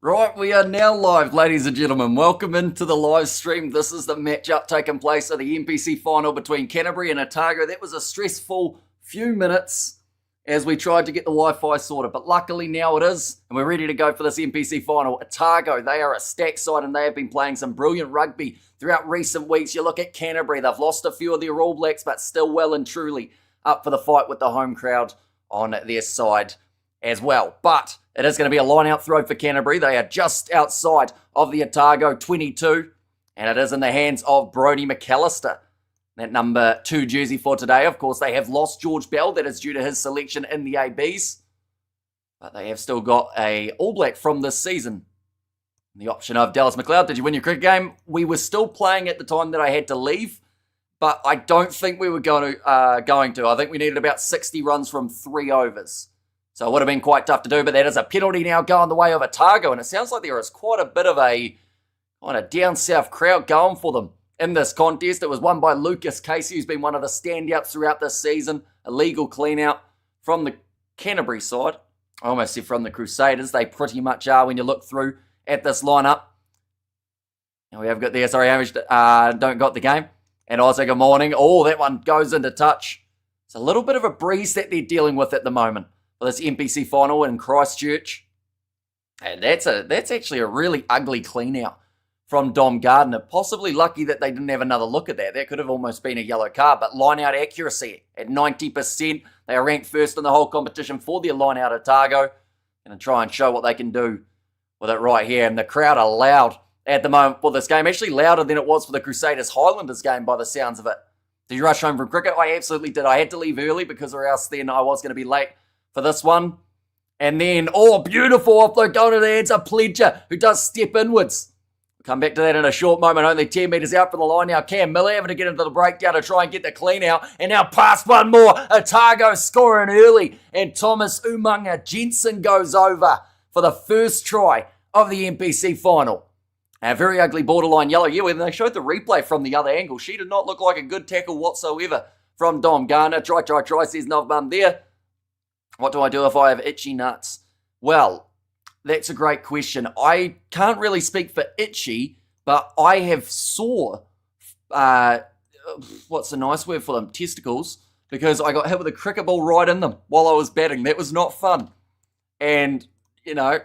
Right, we are now live, ladies and gentlemen. Welcome into the live stream. This is the matchup taking place at the NPC final between Canterbury and Otago. That was a stressful few minutes as we tried to get the Wi-Fi sorted, but luckily now it is, and we're ready to go for this NPC final. Otago, they are a stacked side, and they have been playing some brilliant rugby throughout recent weeks. You look at Canterbury, they've lost a few of their All Blacks, but still well and truly up for the fight with the home crowd on their side as well. But it is going to be a line-out throw for Canterbury. They are just outside of the Otago 22, and it is in the hands of Brodie McAllister. That number 2 jersey for today. Of course, they have lost George Bell. That is due to his selection in the ABs. But they have still got a All Black from this season. The option of Dallas McLeod. Did you win your cricket game? We were still playing at the time that I had to leave, but I don't think we were going to. I think we needed about 60 runs from 3 overs. So it would have been quite tough to do, but that is a penalty now going the way of Otago, and it sounds like there is quite a bit of a kind of down south crowd going for them in this contest. It was won by Lucas Casey, who's been one of the standouts throughout this season. A legal clean-out from the Canterbury side. I almost said from the Crusaders. They pretty much are when you look through at this lineup. And we have got there, sorry, Hamish, don't got the game. And also, good morning. Oh, that one goes into touch. It's a little bit of a breeze that they're dealing with at the moment for this NPC final in Christchurch. And that's actually a really ugly clean-out from Dom Gardner. Possibly lucky that they didn't have another look at that. That could have almost been a yellow card, but line-out accuracy at 90%. They are ranked first in the whole competition for their line-out Otago. Going to try and show what they can do with it right here. And the crowd are loud at the moment for this game. Actually louder than it was for the Crusaders Highlanders game by the sounds of it. Did you rush home from cricket? I absolutely did. I had to leave early because or else then I was going to be late for this one. And then, oh, beautiful offload going to the hands of Pledger, who does step inwards. We'll come back to that in a short moment. Only 10 metres out from the line now. Cam Miller having to get into the breakdown to try and get the clean out. And now past one more. Otago scoring early. And Thomas Umunga Jensen goes over for the first try of the NPC final. A very ugly borderline yellow. Yeah, when they showed the replay from the other angle, she did not look like a good tackle whatsoever from Dom Gardner. Try, says Novman there. What do I do if I have itchy nuts? Well, that's a great question. I can't really speak for itchy, but I have sore, what's a nice word for them? Testicles, because I got hit with a cricket ball right in them while I was batting. That was not fun. And, you know,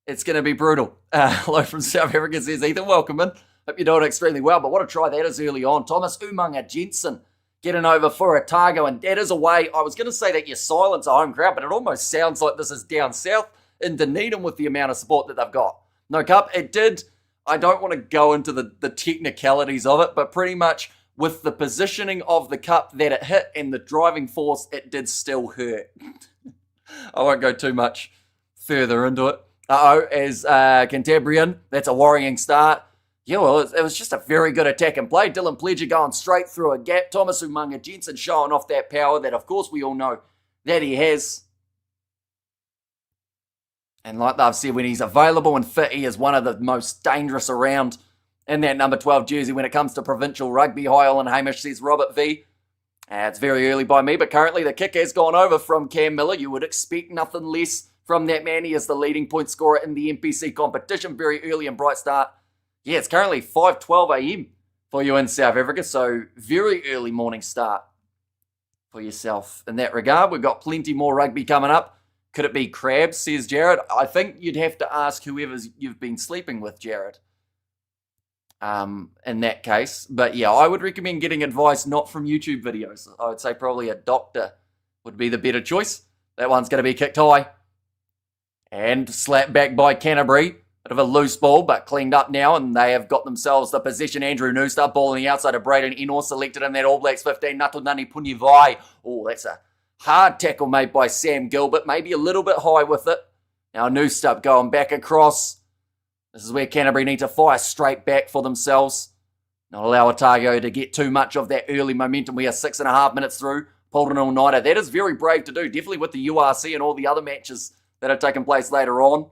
it's going to be brutal. Hello from South Africa, says Ethan. Welcome in. Hope you're doing extremely well, but what a try that is early on. Thomas Umunga Jensen getting over for Otago, and that is a way, I was going to say that you silence a home crowd, but it almost sounds like this is down south in Dunedin with the amount of support that they've got. No cup, it did. I don't want to go into the technicalities of it, but pretty much with the positioning of the cup that it hit and the driving force, it did still hurt. I won't go too much further into it. As Canterbury, that's a worrying start. Yeah, well, it was just a very good attack and play. Dylan Pledger going straight through a gap. Thomas Umunga Jensen showing off that power that, of course, we all know that he has. And like they've said, when he's available and fit, he is one of the most dangerous around in that number 12 jersey when it comes to provincial rugby. Hi, Alan Hamish, says Robert V. It's very early by me, but currently the kick has gone over from Cam Miller. You would expect nothing less from that man. He is the leading point scorer in the NPC competition. Very early and bright start. Yeah, it's currently 5:12 a.m. for you in South Africa, so very early morning start for yourself in that regard. We've got plenty more rugby coming up. Could it be crabs, says Jared? I think you'd have to ask whoever you've been sleeping with, Jared, in that case. But yeah, I would recommend getting advice not from YouTube videos. I would say probably a doctor would be the better choice. That one's going to be kicked high. And slapped back by Canterbury. Bit of a loose ball, but cleaned up now, and they have got themselves the possession. Andrew Nooster, ball on the outside of Braden Enor, selected in that All Blacks 15. Natunani Punyavai. Oh, that's a hard tackle made by Sam Gilbert. Maybe a little bit high with it. Now Nooster going back across. This is where Canterbury need to fire straight back for themselves. Not allow Otago to get too much of that early momentum. We are 6.5 minutes through. Pulled an all-nighter. That is very brave to do, definitely with the URC and all the other matches that are taking place later on.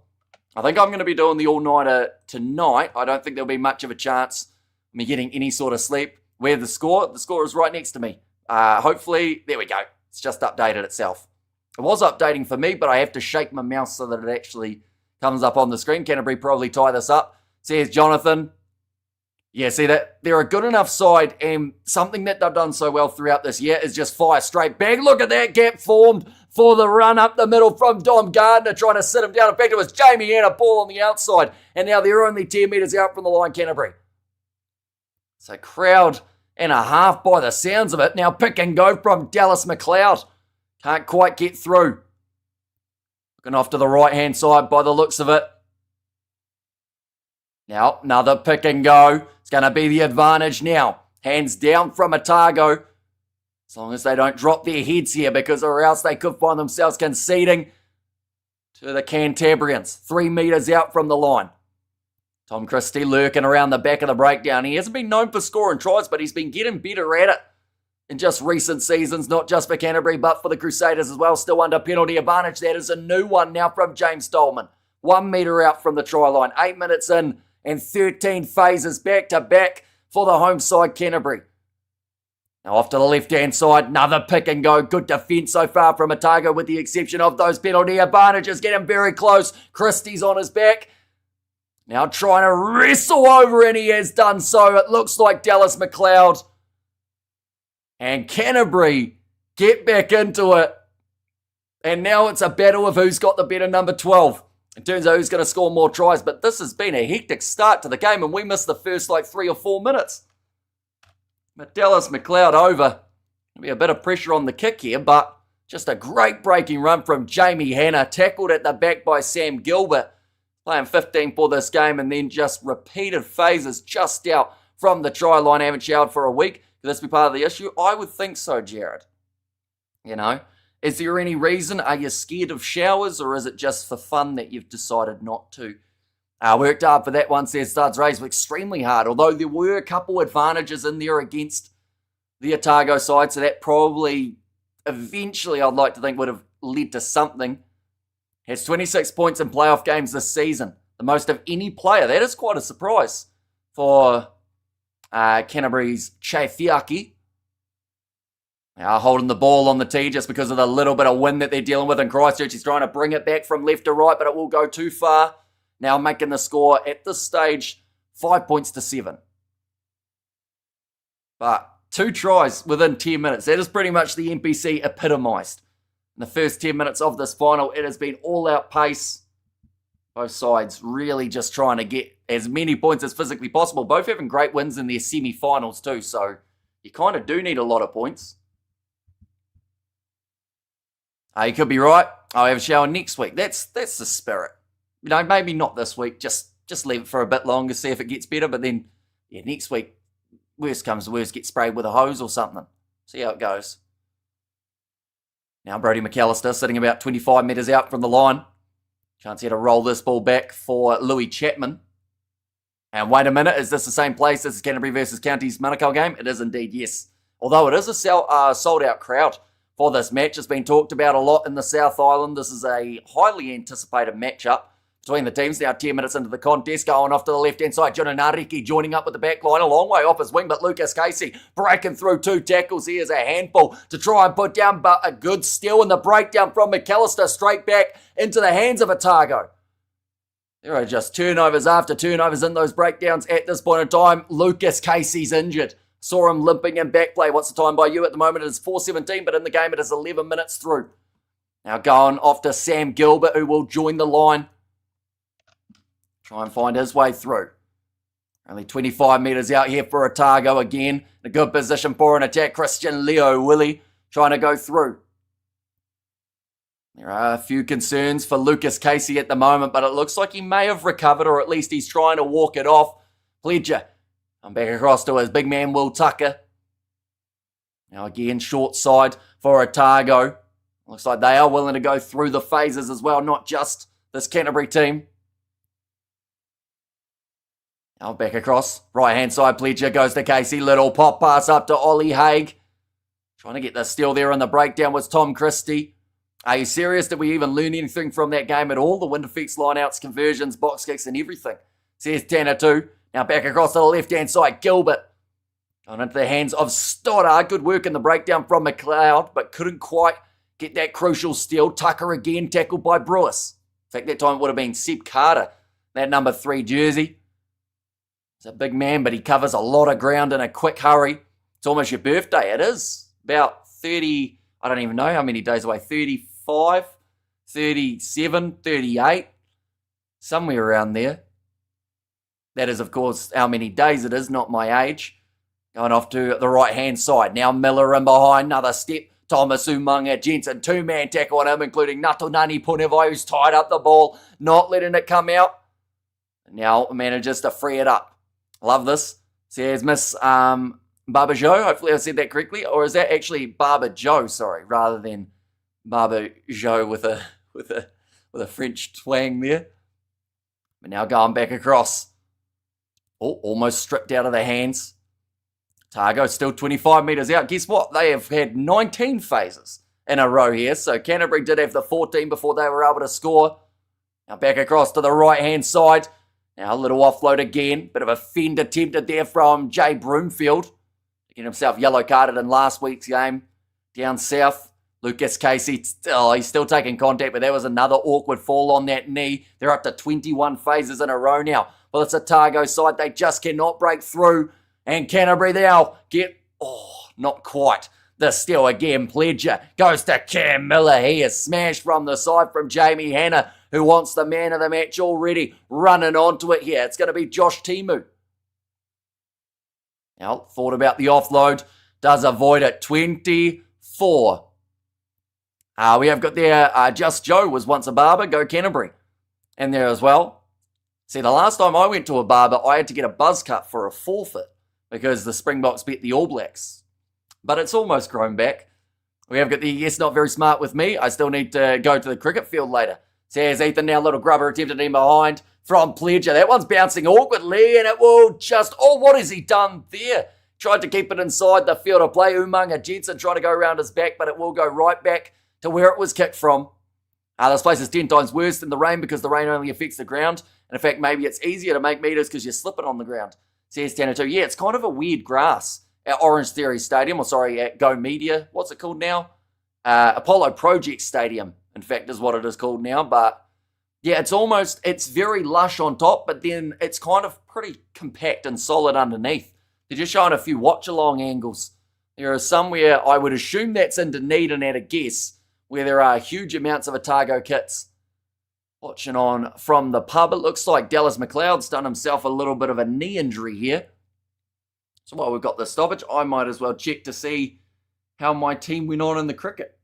I think I'm going to be doing the all-nighter tonight. I don't think there'll be much of a chance of me getting any sort of sleep. Where the score? The score is right next to me. Hopefully, there we go. It's just updated itself. It was updating for me, but I have to shake my mouse so that it actually comes up on the screen. Canterbury probably tie this up. Says Jonathan. Yeah, see that they're a good enough side, and something that they've done so well throughout this year is just fire straight back. Look at that gap formed for the run up the middle from Dom Gardner, trying to sit him down. In fact, it was Jamie Hanna, ball on the outside, and now they're only 10 metres out from the line, Canterbury. So crowd and a half by the sounds of it. Now pick and go from Dallas McLeod. Can't quite get through. Looking off to the right-hand side by the looks of it. Now, another pick and go. It's going to be the advantage now. Hands down from Otago. As long as they don't drop their heads here, because or else they could find themselves conceding to the Canterburyans. 3 metres out from the line. Tom Christie lurking around the back of the breakdown. He hasn't been known for scoring tries, but he's been getting better at it in just recent seasons, not just for Canterbury, but for the Crusaders as well. Still under penalty advantage. That is a new one now from James Dolman. 1 metre out from the try line. 8 minutes in. And 13 phases back-to-back for the home side, Canterbury. Now off to the left-hand side, another pick and go. Good defence so far from Otago, with the exception of those penalty advantages. Getting very close. Christie's on his back. Now trying to wrestle over, and he has done so. It looks like Dallas McLeod. And Canterbury get back into it. And now it's a battle of who's got the better number 12. In terms of who's going to score more tries, but this has been a hectic start to the game, and we missed the first 3 or 4 minutes. But Dallas McLeod over. There'll be a bit of pressure on the kick here, but just a great breaking run from Jamie Hanna, tackled at the back by Sam Gilbert, playing 15 for this game, and then just repeated phases just out from the try line. Haven't showered for a week. Could this be part of the issue? I would think so, Jared. You know? Is there any reason? Are you scared of showers, or is it just for fun that you've decided not to? Worked hard for that one, says Studs Rays. Extremely hard, although there were a couple advantages in there against the Otago side, so that probably eventually I'd like to think would have led to something. Has 26 points in playoff games this season, the most of any player. That is quite a surprise for Canterbury's Chaifiaki. Now holding the ball on the tee just because of the little bit of wind that they're dealing with in Christchurch. He's trying to bring it back from left to right, but it will go too far. Now making the score at this stage 5 points to 7. But 2 tries within 10 minutes. That is pretty much the NPC epitomised. In the first 10 minutes of this final, it has been all-out pace. Both sides really just trying to get as many points as physically possible. Both having great wins in their semi-finals too, so you kind of do need a lot of points. You could be right. I'll have a shower next week. That's the spirit. You know, maybe not this week. Just leave it for a bit longer, see if it gets better. But then, yeah, next week, worst comes to worst, get sprayed with a hose or something. See how it goes. Now Brodie McAllister sitting about 25 metres out from the line. Chance here to roll this ball back for Louis Chapman. And wait a minute, is this the same place as Canterbury versus Counties Manukau game? It is indeed, yes. Although it is a sold-out crowd for this match. It's been talked about a lot in the South Island. This is a highly anticipated matchup between the teams. Now 10 minutes into the contest, going off to the left-hand side. Jonah Nariki joining up with the back line, a long way off his wing, but Lucas Casey breaking through 2 tackles. He is a handful to try and put down, but a good steal, and the breakdown from McAllister straight back into the hands of Otago. There are just turnovers after turnovers in those breakdowns at this point in time. Lucas Casey's injured. Saw him limping in back play. What's the time by you? At the moment it is 4:17, but in the game it is 11 minutes through. Now going off to Sam Gilbert, who will join the line. Try and find his way through. Only 25 metres out here for Otago again. A good position for an attack. Christian Leo Willie trying to go through. There are a few concerns for Lucas Casey at the moment, but it looks like he may have recovered, or at least he's trying to walk it off. Pledger. I'm back across to his big man, Will Tucker. Now again, short side for Otago. Looks like they are willing to go through the phases as well, not just this Canterbury team. Now back across. Right-hand side, Pledger goes to Casey. Little pop pass up to Ollie Haig. Trying to get the steal there on the breakdown was Tom Christie. Are you serious? Did we even learn anything from that game at all? The wind effects, lineouts, conversions, box kicks, and everything. Says Tanner too. Now back across to the left-hand side, Gilbert. Going into the hands of Stoddard. Good work in the breakdown from McLeod, but couldn't quite get that crucial steal. Tucker again, tackled by Brewis. fact, that time it would have been Seb Carter, that number 3 jersey. He's a big man, but he covers a lot of ground in a quick hurry. It's almost your birthday. It is about 30, I don't even know how many days away, 35, 37, 38, somewhere around there. That is, of course, how many days it is, not my age. Going off to the right-hand side. Now Miller in behind, another step. Thomas Umunga Jensen, 2-man tackle on him, including Natonani Punevai, who's tied up the ball, not letting it come out. Now manages to free it up. Love this. Says Miss Baba Joe. Hopefully I said that correctly. Or is that actually Baba Joe, sorry, rather than Baba Joe with a French twang there. But now going back across. Oh, almost stripped out of the hands. Otago still 25 metres out. Guess what? They have had 19 phases in a row here. So Canterbury did have the 14 before they were able to score. Now back across to the right-hand side. Now a little offload again. Bit of a fend attempted there from Jay Broomfield. Getting himself yellow carded in last week's game. Down south, Lucas Casey, he's still taking contact, but that was another awkward fall on that knee. They're up to 21 phases in a row now. Well, it's Otago side. They just cannot break through. And Canterbury now not quite. The steal again, Pledger goes to Cam Miller. He is smashed from the side from Jamie Hanna, who wants the man of the match already. Running onto it here. It's going to be Josh Timu. Now, thought about the offload. Does avoid it. 24. We have got there, Just Joe was once a barber. Go Canterbury. And there as well. See, the last time I went to a barber, I had to get a buzz cut for a forfeit because the Springboks beat the All Blacks. But it's almost grown back. We have got the yes, not very smart with me. I still need to go to the cricket field later. Says Ethan now, little grubber attempted in behind from Pledger. That one's bouncing awkwardly and it will just, what has he done there? Tried to keep it inside the field of play. Umunga Jensen trying to go around his back, but it will go right back to where it was kicked from. This place is 10 times worse than the rain because the rain only affects the ground. And in fact, maybe it's easier to make meters because you're slipping on the ground. Says Tanner yeah, it's kind of a weird grass at Orange Theory Stadium, at Go Media. What's it called now? Apollo Project Stadium, in fact, is what it is called now. But yeah, it's very lush on top, but then it's kind of pretty compact and solid underneath. They're just showing a few watch-along angles. There are somewhere, I would assume that's in Dunedin at a guess, where there are huge amounts of Otago kits. Watching on from the pub, it looks like Dallas McLeod's done himself a little bit of a knee injury here. So while we've got the stoppage, I might as well check to see how my team went on in the cricket.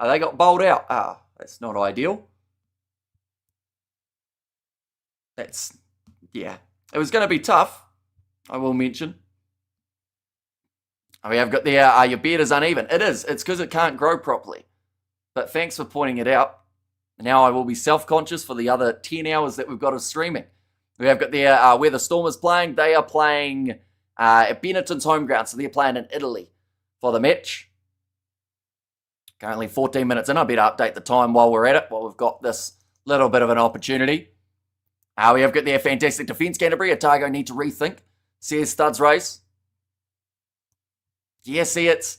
They got bowled out. That's not ideal. It was going to be tough, I will mention. We have got the, your beard is uneven. It is. It's because it can't grow properly. But thanks for pointing it out. Now I will be self-conscious for the other 10 hours that we've got of streaming. We have got the where the Storm is playing. They are playing at Benetton's home ground, so they're playing in Italy for the match. Currently 14 minutes in. I better update the time while we're at it, while we've got this little bit of an opportunity. We have got their fantastic defence, Canterbury. Otago need to rethink, says Studs Race. Yeah, see, it's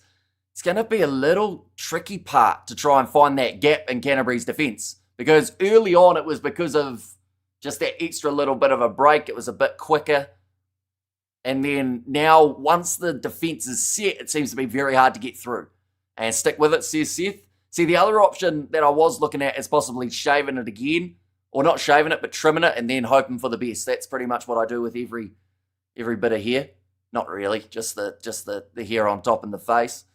going to be a little tricky part to try and find that gap in Canterbury's defence. Because early on, it was because of just that extra little bit of a break. It was a bit quicker. And then now, once the defence is set, it seems to be very hard to get through. And stick with it, says Seth. See, the other option that I was looking at is possibly shaving it again. Or not shaving it, but trimming it and then hoping for the best. That's pretty much what I do with every bit of hair. Not really, just the hair on top and the face.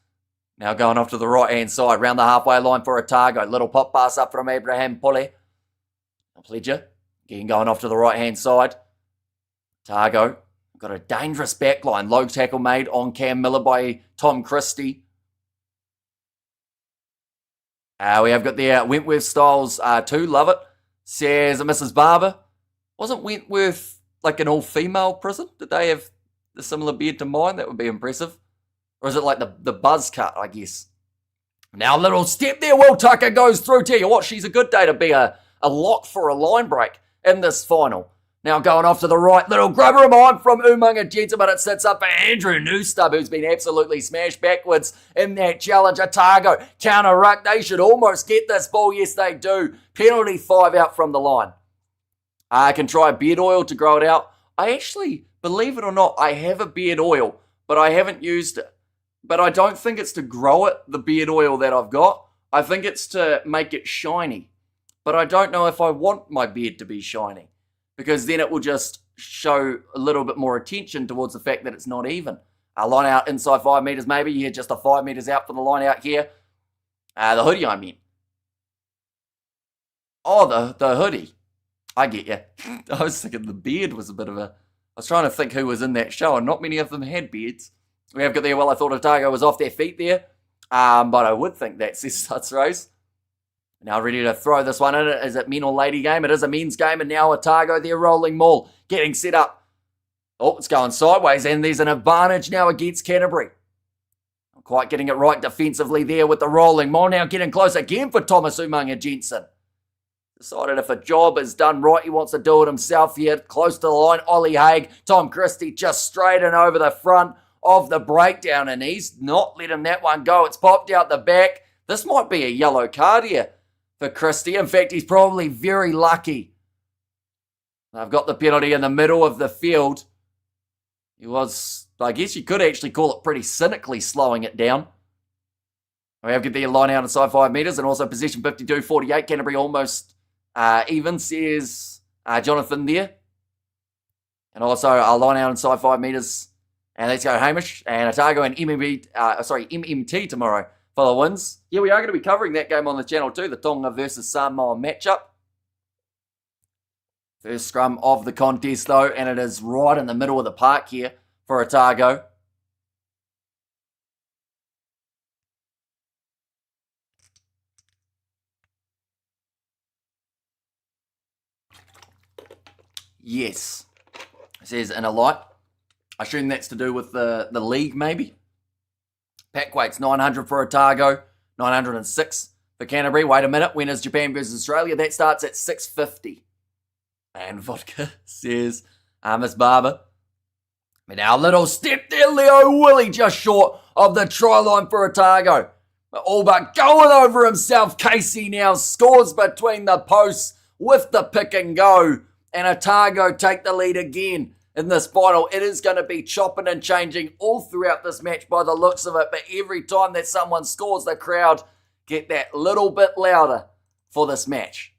Now going off to the right-hand side, round the halfway line for Otago. Little pop pass up from Abraham Pulley. Pledger, again going off to the right-hand side. Otago, got a dangerous back line. Low tackle made on Cam Miller by Tom Christie. We have got the Wentworth Styles too, love it. Says Mrs. Barber. Wasn't Wentworth like an all-female prison? Did they have a similar beard to mine? That would be impressive. Or is it like the buzz cut, I guess? Now a little step there. Will Tucker goes through. Tell you what, she's a good day to be a lock for a line break in this final. Now going off to the right, little grubber of mine from Umunga Jensen, but it sits up for Andrew Newstub, who's been absolutely smashed backwards in that challenge. Otago counter ruck. They should almost get this ball. Yes, they do. Penalty 5 out from the line. I can try beard oil to grow it out. I actually, believe it or not, I have a beard oil, but I haven't used it. But I don't think it's to grow it, the beard oil that I've got. I think it's to make it shiny. But I don't know if I want my beard to be shiny, because then it will just show a little bit more attention towards the fact that it's not even. Line out inside 5 metres maybe. Yeah, just a 5 metres out for the line out here. The hoodie I mean. Oh, the hoodie. I get you. I was thinking the beard was a bit of a... I was trying to think who was in that show, and not many of them had beards. We have got there, well, I thought Otago was off their feet there. But I would think that says Suts Rose. Now ready to throw this one in. Is it men or lady game? It is a men's game, and now Otago, they're rolling maul, getting set up. Oh, it's going sideways, and there's an advantage now against Canterbury. Not quite getting it right defensively there with the rolling maul. Now getting close again for Thomas Umunga Jensen. Decided if a job is done right, he wants to do it himself here. Close to the line, Ollie Haig. Tom Christie just straight and over the front of the breakdown, and he's not letting that one go. It's popped out the back. This might be a yellow card here for Christie. In fact, he's probably very lucky. They've got the penalty in the middle of the field. He was, I guess you could actually call it pretty cynically slowing it down. We have to get the line out inside 5 metres, and also position 52-48. Canterbury almost even, says Jonathan there. And also a line out inside 5 metres. And let's go Hamish and Otago and MMT tomorrow for the wins. Yeah, we are going to be covering that game on the channel too, the Tonga versus Samoa matchup. First scrum of the contest though, and it is right in the middle of the park here for Otago. Yes, it says in a light. I assume that's to do with the league, maybe. Pack weight's 900 for Otago, 906 for Canterbury. Wait a minute, when is Japan versus Australia? That starts at 6:50. And vodka, says Miss Barber. But now a little step there, Leo Willie, just short of the try line for Otago. All but going over himself. Casey now scores between the posts with the pick and go. And Otago take the lead again. In this final, it is going to be chopping and changing all throughout this match by the looks of it. But every time that someone scores, the crowd get that little bit louder for this match.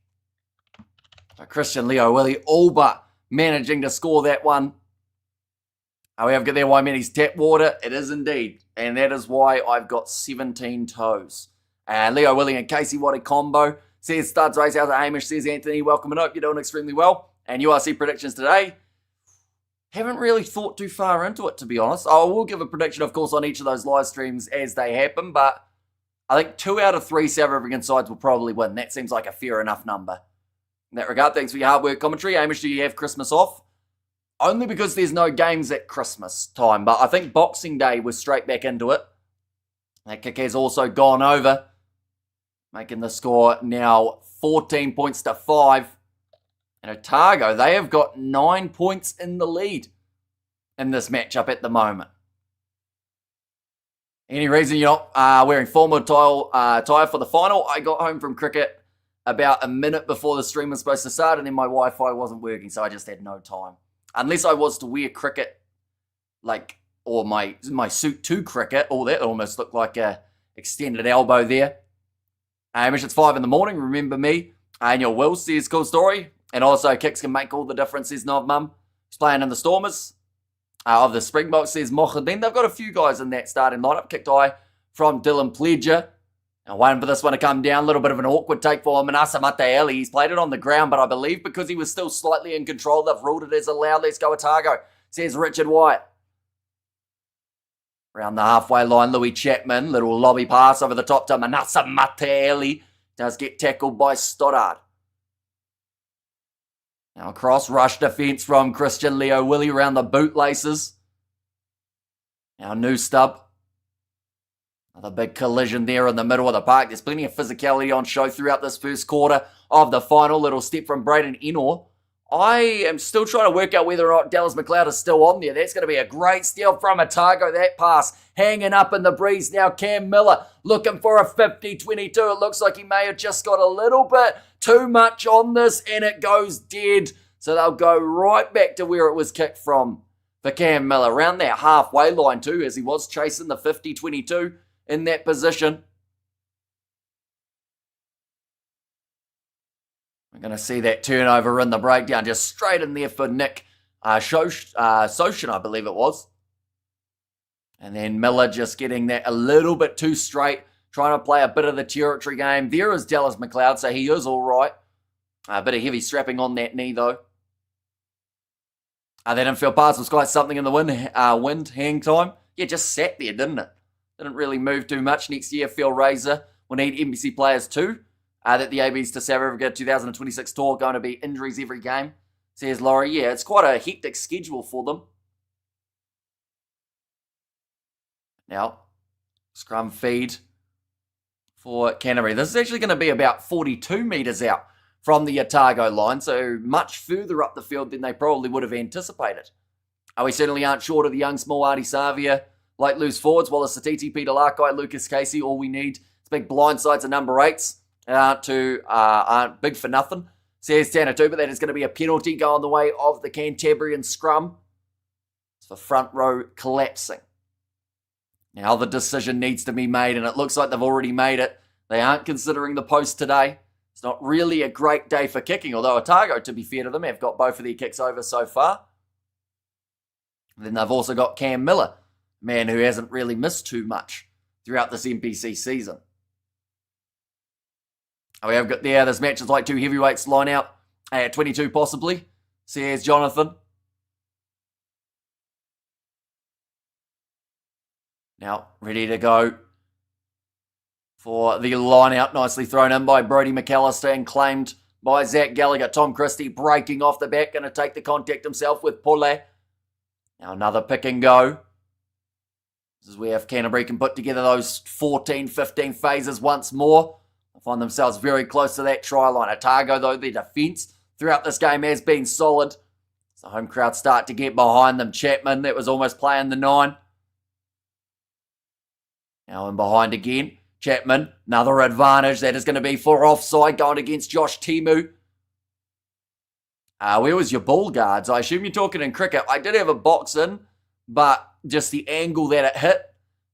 So Christian Leo Willie all but managing to score that one. We have got there Waimini's tap water. It is indeed. And that is why I've got 17 toes. And Leo Willie and Casey, what a combo. Says Studs Race out to Hamish. Says Anthony, welcome and hope you're doing extremely well. And URC predictions today. Haven't really thought too far into it, to be honest. I will give a prediction, of course, on each of those live streams as they happen, but I think 2 out of 3 South African sides will probably win. That seems like a fair enough number. In that regard, thanks for your hard work commentary. Hamish, do you have Christmas off? Only because there's no games at Christmas time, but I think Boxing Day was straight back into it. That kick has also gone over, making the score now 14 points to 5. And Otago, they have got 9 points in the lead in this matchup at the moment. Any reason you're not wearing formal attire for the final? I got home from cricket about a minute before the stream was supposed to start, and then my Wi-Fi wasn't working, so I just had no time. Unless I was to wear cricket, or my suit to cricket. Oh, that almost looked like a extended elbow there. Hamish, it's 5 in the morning. Remember me. And your Will says, cool story. And also, kicks can make all the difference, says Nov Mum. He's playing in the Stormers. Of the Springboks, says Mochadin. They've got a few guys in that starting lineup. Kicked high from Dylan Pledger. And waiting for this one to come down. A little bit of an awkward take for Manasa Mataeli. He's played it on the ground, but I believe because he was still slightly in control, they've ruled it as allowed. Let's go Otago, says Richard White. Around the halfway line, Louis Chapman. Little lobby pass over the top to Manasa Mataeli. Does get tackled by Stoddard. Now cross rush defence from Christian Leo Willie around the bootlaces. Now Newstub. Another big collision there in the middle of the park. There's plenty of physicality on show throughout this first quarter of the final. Little step from Braden Enor I am still trying to work out whether or not Dallas McLeod is still on there. That's going to be a great steal from Otago. That pass hanging up in the breeze now. Cam Miller looking for a 50-22. It looks like he may have just got a little bit too much on this and it goes dead. So they'll go right back to where it was kicked from for Cam Miller. Around that halfway line too, as he was chasing the 50-22 in that position. We're going to see that turnover in the breakdown, just straight in there for Nick Soshin, I believe it was. And then Miller just getting that a little bit too straight, trying to play a bit of the territory game. There is Dallas McLeod, so he is all right. A bit of heavy strapping on that knee, though. That infield pass was quite something in the wind hang time. Yeah, just sat there, didn't it? Didn't really move too much. Next year, Phil Razor will need NPC players too. That the ABs to South Africa 2026 tour going to be injuries every game, says Laurie. Yeah, it's quite a hectic schedule for them. Now, scrum feed for Canterbury. This is actually going to be about 42 metres out from the Otago line, so much further up the field than they probably would have anticipated. We certainly aren't short of the young small Artie Savia, like loose forwards, Wallace Satiti, Peter Larkai, Lucas Casey. All we need is big blindsides and number 8s. Aren't big for nothing, says Tanatu, but that is going to be a penalty going the way of the Canterbury and Scrum. It's for front row collapsing. Now the decision needs to be made, and it looks like they've already made it. They aren't considering the post today. It's not really a great day for kicking, although Otago, to be fair to them, have got both of their kicks over so far. Then they've also got Cam Miller, a man who hasn't really missed too much throughout this NPC season. We have got there, this match is like two heavyweights line out at 22 possibly, says Jonathan. Now, ready to go for the line out, nicely thrown in by Brodie McAllister and claimed by Zach Gallagher. Tom Christie breaking off the back, going to take the contact himself with Pule. Now another pick and go. This is where if Canterbury can put together those 14, 15 phases once more, find themselves very close to that try line. Otago, though, their defence throughout this game has been solid. So home crowd start to get behind them. Chapman, that was almost playing the 9. Now in behind again. Chapman, another advantage. That is going to be for offside going against Josh Timu. Where was your ball guards? I assume you're talking in cricket. I did have a box in, but just the angle that it hit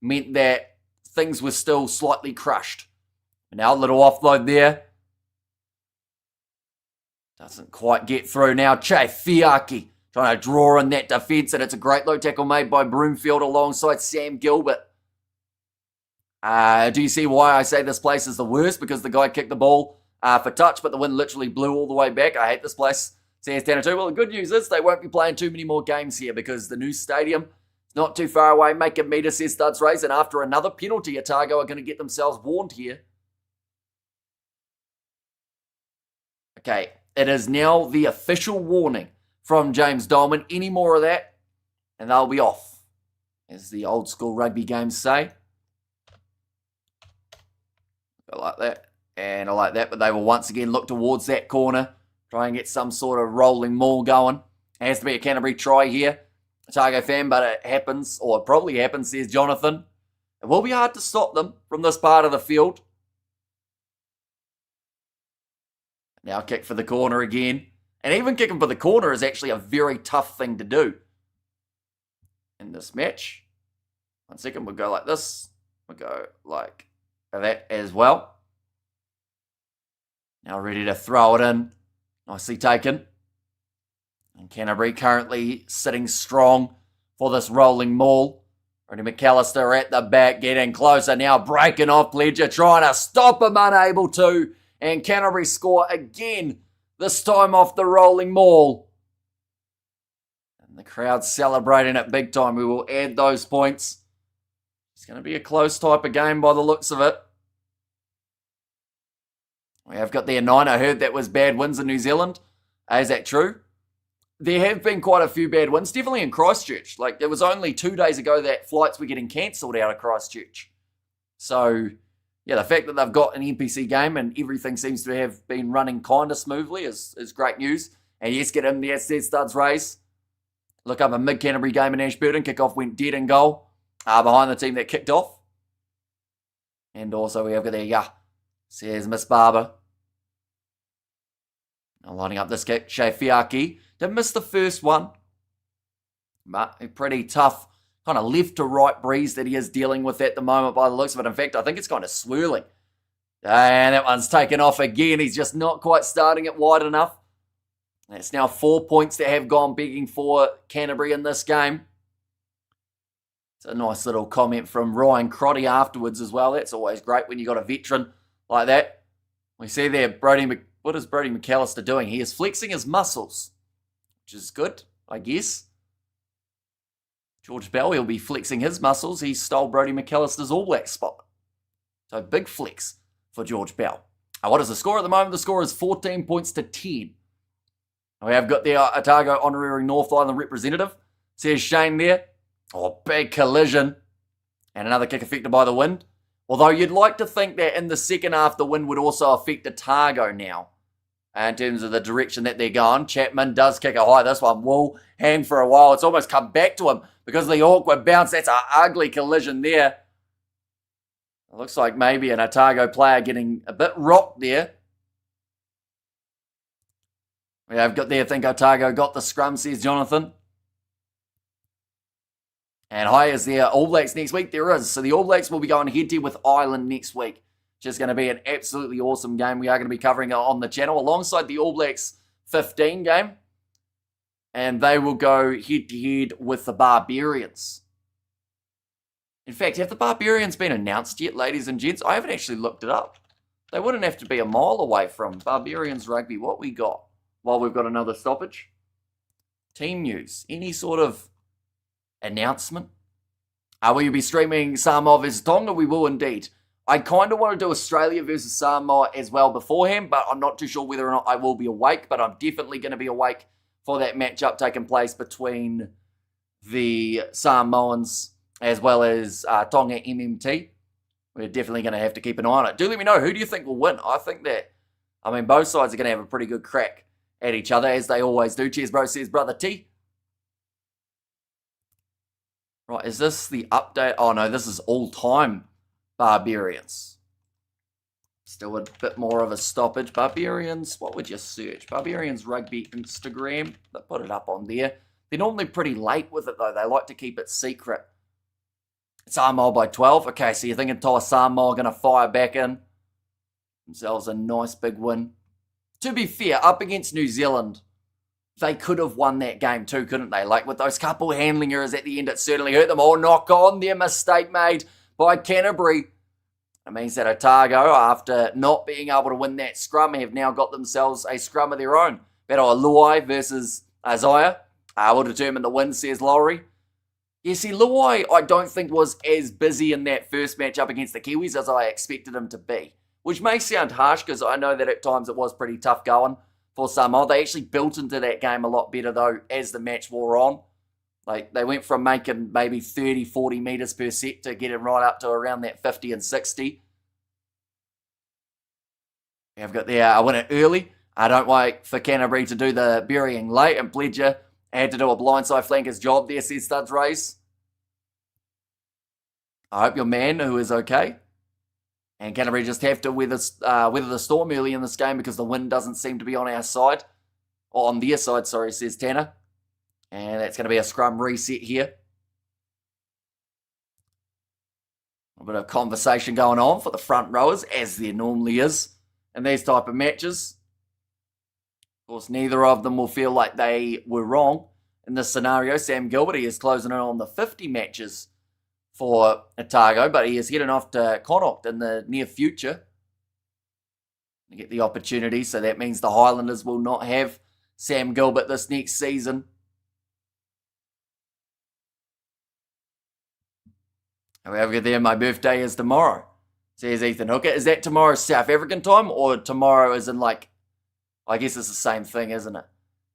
meant that things were still slightly crushed. Now a little offload there. Doesn't quite get through now. Che Fiaki trying to draw in that defence, and it's a great low tackle made by Broomfield alongside Sam Gilbert. Do you see why I say this place is the worst? Because the guy kicked the ball for touch, but the wind literally blew all the way back. I hate this place, says Tanatu. Well, the good news is they won't be playing too many more games here because the new stadium is not too far away. Make a meter, says Studs Race, and after another penalty, Otago are going to get themselves warned here. Okay, it is now the official warning from James Dolman. Any more of that, and they'll be off, as the old school rugby games say. I like that, and I like that, but they will once again look towards that corner, try and get some sort of rolling maul going. It has to be a Canterbury try here. Otago fan, but it happens, or it probably happens, says Jonathan. It will be hard to stop them from this part of the field. Now kick for the corner again. And even kicking for the corner is actually a very tough thing to do in this match. 1 second, we'll go like this. We'll go like that as well. Now ready to throw it in. Nicely taken. And Canterbury currently sitting strong for this rolling maul. Brodie McAllister at the back, getting closer now, breaking off Pledger, trying to stop him, unable to. And Canterbury score again, this time off the rolling maul. And the crowd celebrating it big time. We will add those points. It's going to be a close type of game by the looks of it. We have got their 9. I heard that was bad wins in New Zealand. Is that true? There have been quite a few bad wins, definitely in Christchurch. Like, it was only 2 days ago that flights were getting cancelled out of Christchurch. So, yeah, the fact that they've got an NPC game and everything seems to have been running kind of smoothly is great news. And yes, get in the SZ Studs race. Look up a mid-Canterbury game in Ashburton. Kickoff went dead in goal behind the team that kicked off. And also we have got there, says Miss Barber. Now lining up this kick, Shea Fiaki. Did miss the first one. But a pretty tough kind of left to right breeze that he is dealing with at the moment by the looks of it. In fact, I think it's kind of swirling. And that one's taken off again. He's just not quite starting it wide enough. It's now 4 points that have gone begging for Canterbury in this game. It's a nice little comment from Ryan Crotty afterwards as well. That's always great when you got a veteran like that. We see there, what is Brody McAllister doing? He is flexing his muscles, which is good, I guess. George Bell, he'll be flexing his muscles. He stole Brody McAllister's All Black spot. So big flex for George Bell. What is the score at the moment? The score is 14 points to 10. We have got the Otago Honorary North Island representative. Says Shane there. Oh, big collision. And another kick affected by the wind. Although you'd like to think that in the second half, the wind would also affect Otago now. In terms of the direction that they're going. Chapman does kick it high. This one will hang for a while. It's almost come back to him because of the awkward bounce. That's an ugly collision there. It looks like maybe an Otago player getting a bit rocked there. We have got there, I think Otago got the scrum, says Jonathan. And high is there. All Blacks next week. There is. So the All Blacks will be going head-to-head with Ireland next week. Just going to be an absolutely awesome game. We are going to be covering it on the channel alongside the All Blacks 15 game. And they will go head-to-head with the Barbarians. In fact, have the Barbarians been announced yet, ladies and gents? I haven't actually looked it up. They wouldn't have to be a mile away from Barbarians Rugby. What we got? While we've got another stoppage. Team news. Any sort of announcement? Will you be streaming Samoa versus Tonga? We will indeed. I kind of want to do Australia versus Samoa as well beforehand, but I'm not too sure whether or not I will be awake, but I'm definitely going to be awake for that matchup taking place between the Samoans as well as Tonga MMT. We're definitely going to have to keep an eye on it. Do let me know, who do you think will win? I think that, both sides are going to have a pretty good crack at each other, as they always do. Cheers, bro, says Brother T. Right, is this the update? Oh, no, this is all-time Barbarians. Still a bit more of a stoppage. Barbarians, what would you search? Barbarians Rugby Instagram. They put it up on there. They're normally pretty late with it, though. They like to keep it secret. Samoa by 12. Okay, so you're thinking Samoa going to fire back in. Themselves a nice big win. To be fair, up against New Zealand, they could have won that game too, couldn't they? Like with those couple handling errors at the end, it certainly hurt them. All knock on their mistake made by Canterbury. It means that Otago, after not being able to win that scrum, have now got themselves a scrum of their own. Battle of Luai versus Isaiah will determine the win, says Lowry. Yeah, see, Luai, I don't think was as busy in that first match up against the Kiwis as I expected him to be. Which may sound harsh because I know that at times it was pretty tough going for Samoa. They actually built into that game a lot better though as the match wore on. Like they went from making maybe 30, 40 metres per set to getting right up to around that 50 and 60. I've got there, I win it early. I don't wait for Canterbury to do the burying late, and Pledger had to do a blindside flanker's job there, says Studs Race. I hope your man who is okay. And Canterbury just have to weather the storm early in this game because the wind doesn't seem to be on our side. Or on their side, sorry, says Tanner. And that's going to be a scrum reset here. A bit of conversation going on for the front rowers, as there normally is in these type of matches. Of course, neither of them will feel like they were wrong in this scenario. Sam Gilbert, he is closing in on the 50 matches for Otago, but he is heading off to Connacht in the near future to get the opportunity. So that means the Highlanders will not have Sam Gilbert this next season. However, there, my birthday is tomorrow, says Ethan Hooker. Is that tomorrow South African time, or tomorrow is in like, I guess it's the same thing, isn't it?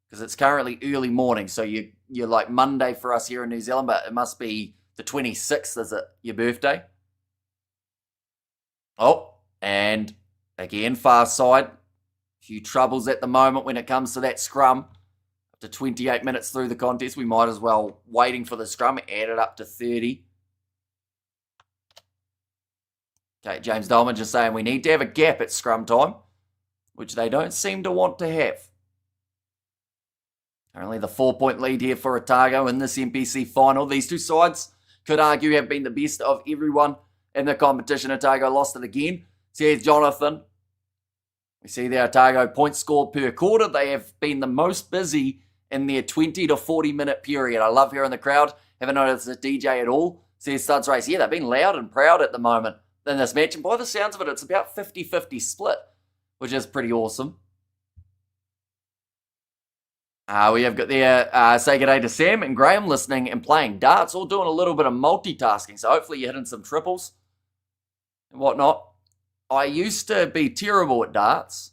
Because it's currently early morning, so you're like Monday for us here in New Zealand, but it must be the 26th, is it, your birthday? Oh, and again, far side. A few troubles at the moment when it comes to that scrum. to 28 minutes through the contest. We might as well, waiting for the scrum, add it up to 30. Okay, James Dolman just saying we need to have a gap at scrum time, which they don't seem to want to have. Currently the 4-point lead here for Otago in this NPC final. These two sides could argue have been the best of everyone in the competition. Otago lost it again. So here's Jonathan. We see the Otago points scored per quarter. They have been the most busy in their 20 to 40 minute period. I love hearing the crowd. Haven't noticed the DJ at all. See his studs race. Yeah, they've been loud and proud at the moment in this match. And by the sounds of it, it's about 50-50 split, which is pretty awesome. We have got there, say good day to Sam and Graham listening and playing darts, all doing a little bit of multitasking. So hopefully you're hitting some triples and whatnot. I used to be terrible at darts,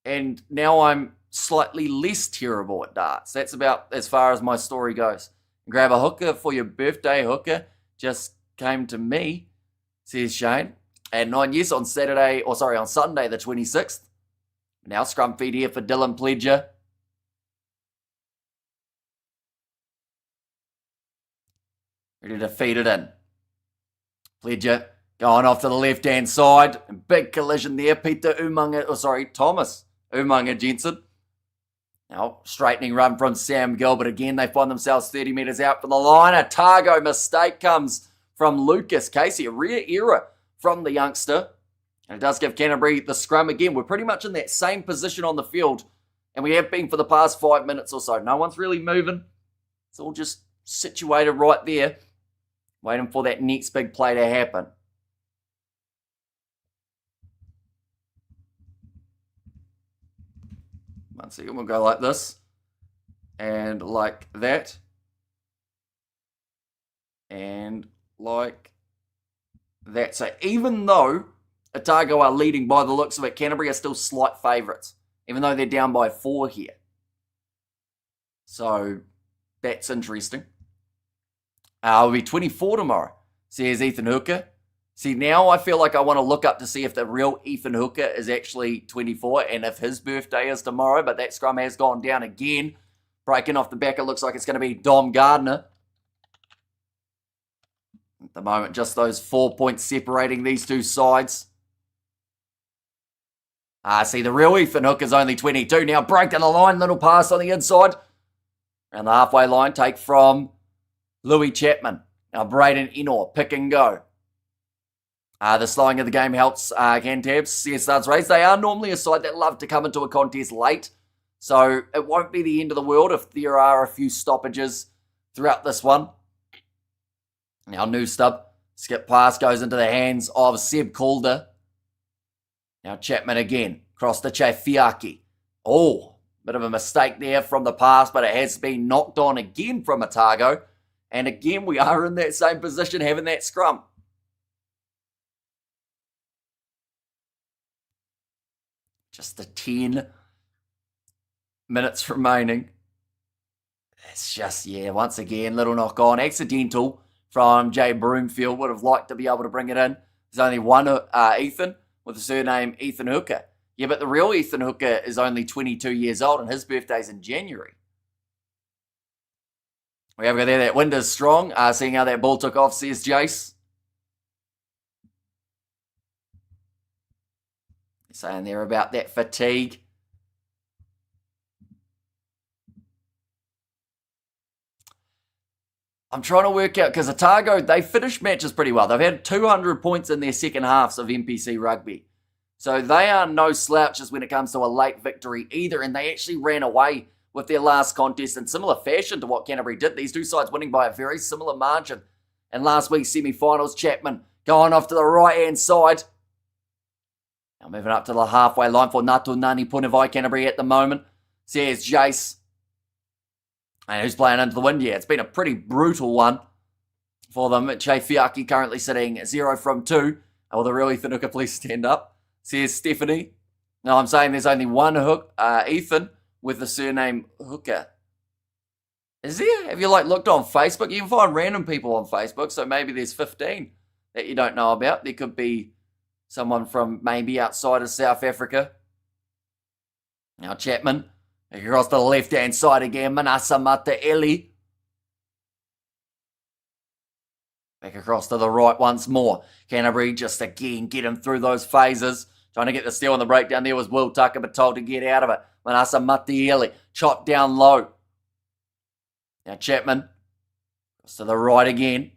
and now I'm slightly less terrible at darts. That's about as far as my story goes. Grab a hooker for your birthday, hooker. Just came to me, says Shane. And 9 years on Sunday the 26th. Now scrum feed here for Dylan Pledger. Ready to feed it in. Pledger going off to the left-hand side. Big collision there. Thomas Umunga Jensen. Now, straightening run from Sam Gill, but again, they find themselves 30 metres out from the line. A Otago mistake comes from Lucas Casey. A rare error from the youngster. And it does give Canterbury the scrum again. We're pretty much in that same position on the field, and we have been for the past 5 minutes or so. No one's really moving. It's all just situated right there, waiting for that next big play to happen. One second, we'll go like this, and like that, and like that. So even though Otago are leading by the looks of it, Canterbury are still slight favourites, even though they're down by 4 here. So that's interesting. We'll be 24 tomorrow, says Ethan Hooker. See, now I feel like I want to look up to see if the real Ethan Hooker is actually 24 and if his birthday is tomorrow, but that scrum has gone down again. Breaking off the back, it looks like it's going to be Dom Gardner. At the moment, just those 4 points separating these two sides. See, the real Ethan Hooker is only 22. Now breaking the line, little pass on the inside. Around the halfway line, take from Louis Chapman. Now Braden Enor, pick and go. The slowing of the game helps Cantabs. CSR's race. They are normally a side that love to come into a contest late, so it won't be the end of the world if there are a few stoppages throughout this one. Now new stub. Skip pass goes into the hands of Seb Calder. Now Chapman again. Cross to Chafiaki. Oh, bit of a mistake there from the pass, but it has been knocked on again from Otago. And again, we are in that same position having that scrum. Just the 10 minutes remaining. It's just, once again, little knock on. Accidental from Jay Broomfield. Would have liked to be able to bring it in. There's only one Ethan with the surname Ethan Hooker. Yeah, but the real Ethan Hooker is only 22 years old and his birthday's in January. We have got there, that wind is strong. Seeing how that ball took off, says Jace. Saying there about that fatigue. I'm trying to work out, because Otago, they finished matches pretty well. They've had 200 points in their second halves of NPC rugby. So they are no slouches when it comes to a late victory either, and they actually ran away with their last contest in similar fashion to what Canterbury did. These two sides winning by a very similar margin. And last week's semi-finals, Chapman going off to the right-hand side. Now moving up to the halfway line for Natu Nani Punavai Canterbury at the moment. Says Jace. And who's playing into the wind? Yeah, it's been a pretty brutal one for them. Chafiaki currently sitting 0 from 2. Will the real Ethan Hooker please stand up? Says Stephanie. No, I'm saying there's only one Ethan with the surname Hooker. Is there? Have you looked on Facebook? You can find random people on Facebook, so maybe there's 15 that you don't know about. There could be someone from maybe outside of South Africa. Now Chapman Across to the left-hand side again, Manasa Mataeli. Back across to the right once more. Canterbury just again get him through those phases. Trying to get the steal on the breakdown there was Will Tucker, but told to get out of it. Manasa Mataeli, shot down low. Now Chapman, goes to the right again.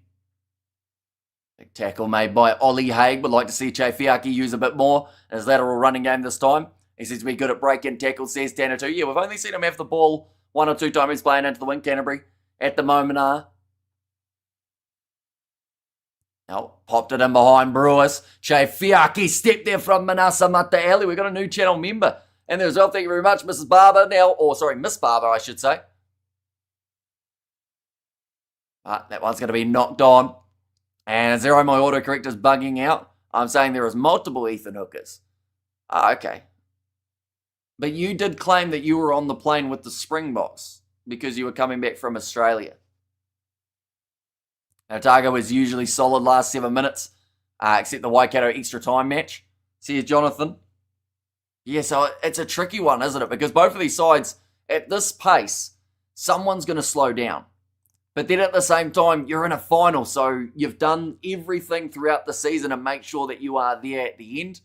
Big tackle made by Ollie Haig. Would like to see Chaifiaki use a bit more in his lateral running game this time. He seems to be good at break-in tackles, says Tanatu. Yeah, we've only seen him have the ball one or two times he's playing into the wing, Canterbury. At the moment, now, popped it in behind Brewers. Chaifiaki stepped there from Manasa Mataeli. We've got a new channel member. And there as well, thank you very much, Mrs. Barber now. Or, sorry, Miss Barber, I should say. That one's going to be knocked on. And Zero, my autocorrect is bugging out. I'm saying there is multiple Ethan Hookers. Okay. But you did claim that you were on the plane with the Springboks because you were coming back from Australia. Otago is usually solid last 7 minutes, except the Waikato extra time match. Says Jonathan. Yeah, so it's a tricky one, isn't it? Because both of these sides, at this pace, someone's going to slow down. But then at the same time, you're in a final, so you've done everything throughout the season to make sure that you are there at the end.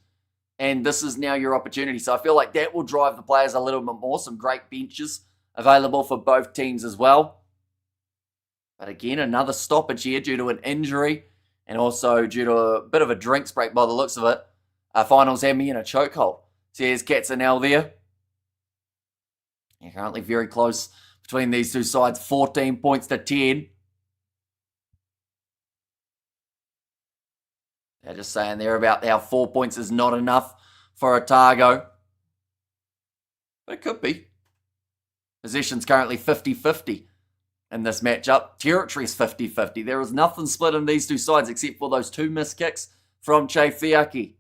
And this is now your opportunity. So I feel like that will drive the players a little bit more. Some great benches available for both teams as well. But again, another stoppage here due to an injury and also due to a bit of a drinks break by the looks of it. Finals had me in a chokehold. Says Katzenell there. You're currently very close between these two sides. 14 points to 10. They're just saying there about how 4 points is not enough for Otago. But it could be. Possession's currently 50-50 in this matchup. Territory's 50-50. There is nothing split in these two sides except for those two missed kicks from Chaifiaki.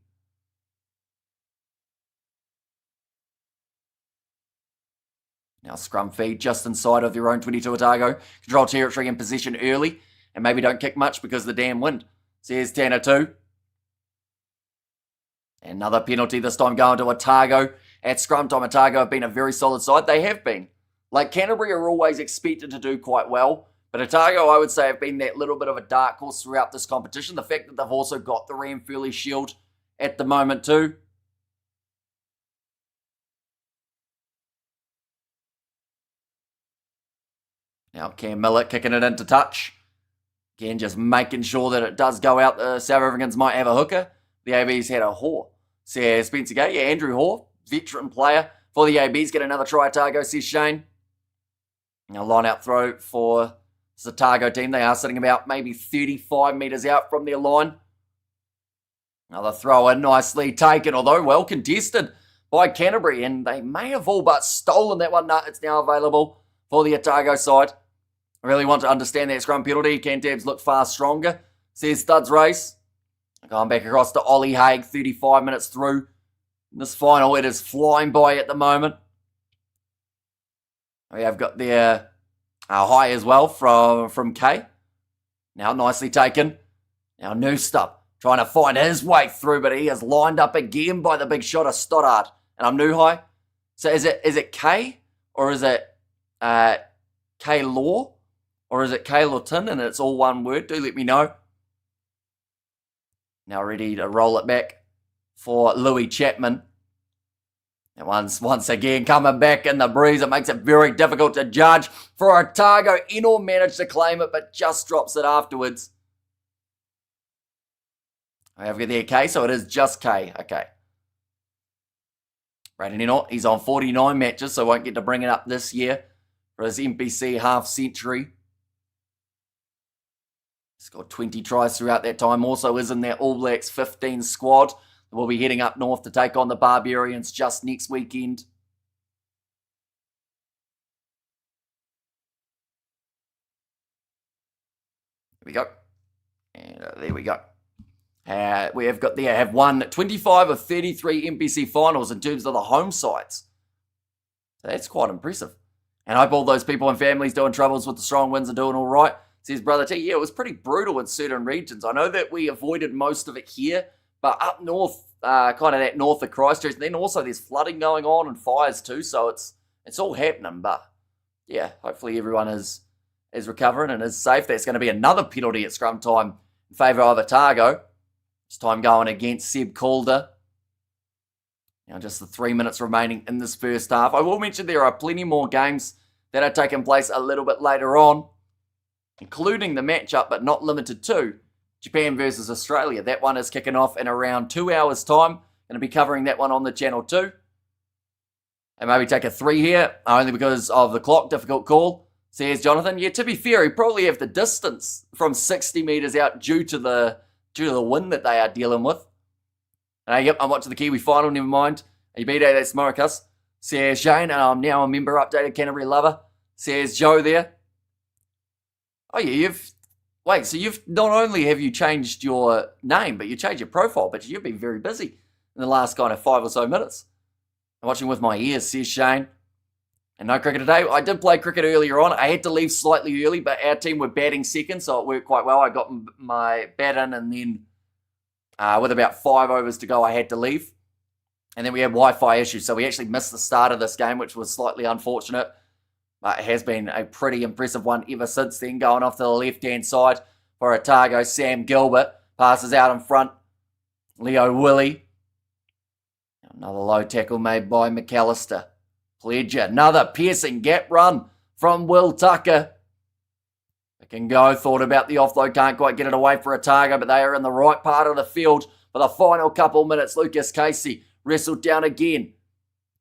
Now scrum feed just inside of their own 22 Otago. Control territory and possession early. And maybe don't kick much because of the damn wind. Says Tanatu. Another penalty this time going to Otago. At scrum time, Otago have been a very solid side. They have been. Like Canterbury are always expected to do quite well. But Otago, I would say, have been that little bit of a dark horse throughout this competition. The fact that they've also got the Ramfurly Shield at the moment too. Now Cam Miller kicking it into touch. Again, just making sure that it does go out. The South Africans might have a hooker. The AB's had a whore. Says Spencer Gay. Yeah, Andrew Hoare, veteran player for the ABs. Get another try, Otago, says Shane. Now line out throw for the Otago team. They are sitting about maybe 35 metres out from their line. Another throw in, nicely taken, although well contested by Canterbury. And they may have all but stolen that one. No, it's now available for the Otago side. I really want to understand that scrum penalty. Cantabs look far stronger, says Studs Race. Going back across to Ollie Haig, 35 minutes through this final. It is flying by at the moment. We have got their high as well from K. Now nicely taken. Now Noostup trying to find his way through, but he is lined up again by the big shot of Stoddard. And I'm Nuhai. So is it K or is it K Law or is it K Lawton? And it's all one word. Do let me know. Now ready to roll it back for Louis Chapman. And once again coming back in the breeze. It makes it very difficult to judge for Otago. Enor managed to claim it, but just drops it afterwards. I have got there K, so it is just K. Okay. Braden Enor, he's on 49 matches, so won't get to bring it up this year for his NPC half century. Scored 20 tries throughout that time. Also is in that All Blacks 15 squad. We'll be heading up north to take on the Barbarians just next weekend. There we go. And there we go. We have won 25 of 33 NPC finals in terms of the home sides. So that's quite impressive. And I hope all those people and families doing troubles with the strong winds are doing all right. Says Brother T, yeah, it was pretty brutal in certain regions. I know that we avoided most of it here, but up north, kind of that north of Christchurch, and then also there's flooding going on and fires too, so It's all happening, but yeah, hopefully everyone is recovering and is safe. That's going to be another penalty at scrum time in favour of Otago. This time going against Seb Calder. Now just the 3 minutes remaining in this first half. I will mention there are plenty more games that are taking place a little bit later on, including the matchup, but not limited to, Japan versus Australia. That one is kicking off in around 2 hours' time. Going to be covering that one on the channel too. And maybe take a 3 here, only because of the clock. Difficult call, says Jonathan. Yeah, to be fair, he probably have the distance from 60 metres out due to the wind that they are dealing with. Yep, I'm watching the Kiwi final, never mind. You beat that's Moricus, says Shane, and I'm now a member updated Canterbury lover, says Joe there. Oh yeah, so you've not only have you changed your name, but you changed your profile, but you've been very busy in the last kind of 5 or so minutes. I'm watching with my ears, says Shane. And no cricket today. I did play cricket earlier on. I had to leave slightly early, but our team were batting second, so it worked quite well. I got my bat in, and then with about 5 overs to go, I had to leave. And then we had Wi-Fi issues, so we actually missed the start of this game, which was slightly unfortunate. But it has been a pretty impressive one ever since then. Going off to the left-hand side for Otago, Sam Gilbert passes out in front. Leo Willie. Another low tackle made by McAllister. Pledger, another piercing gap run from Will Tucker. It can go, thought about the offload, can't quite get it away for Otago, but they are in the right part of the field for the final couple minutes. Lucas Casey wrestled down again.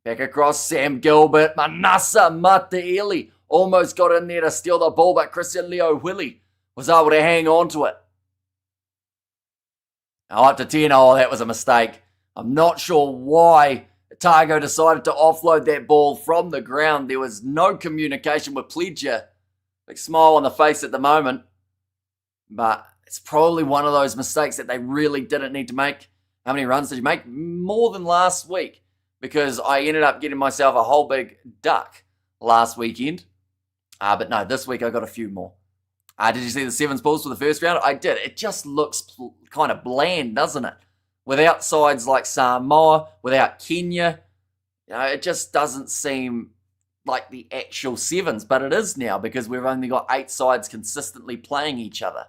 Back across, Sam Gilbert. Manasa Mataeli almost got in there to steal the ball, but Christian Leo Willie was able to hang on to it. Now up to 10. Oh, that was a mistake. I'm not sure why Otago decided to offload that ball from the ground. There was no communication with Pledger. Big smile on the face at the moment. But it's probably one of those mistakes that they really didn't need to make. How many runs did you make? More than last week. Because I ended up getting myself a whole big duck last weekend. But no, this week I got a few more. Did you see the sevens balls for the first round? I did. It just looks kind of bland, doesn't it? Without sides like Samoa, without Kenya, it just doesn't seem like the actual sevens, but it is now because we've only got 8 sides consistently playing each other.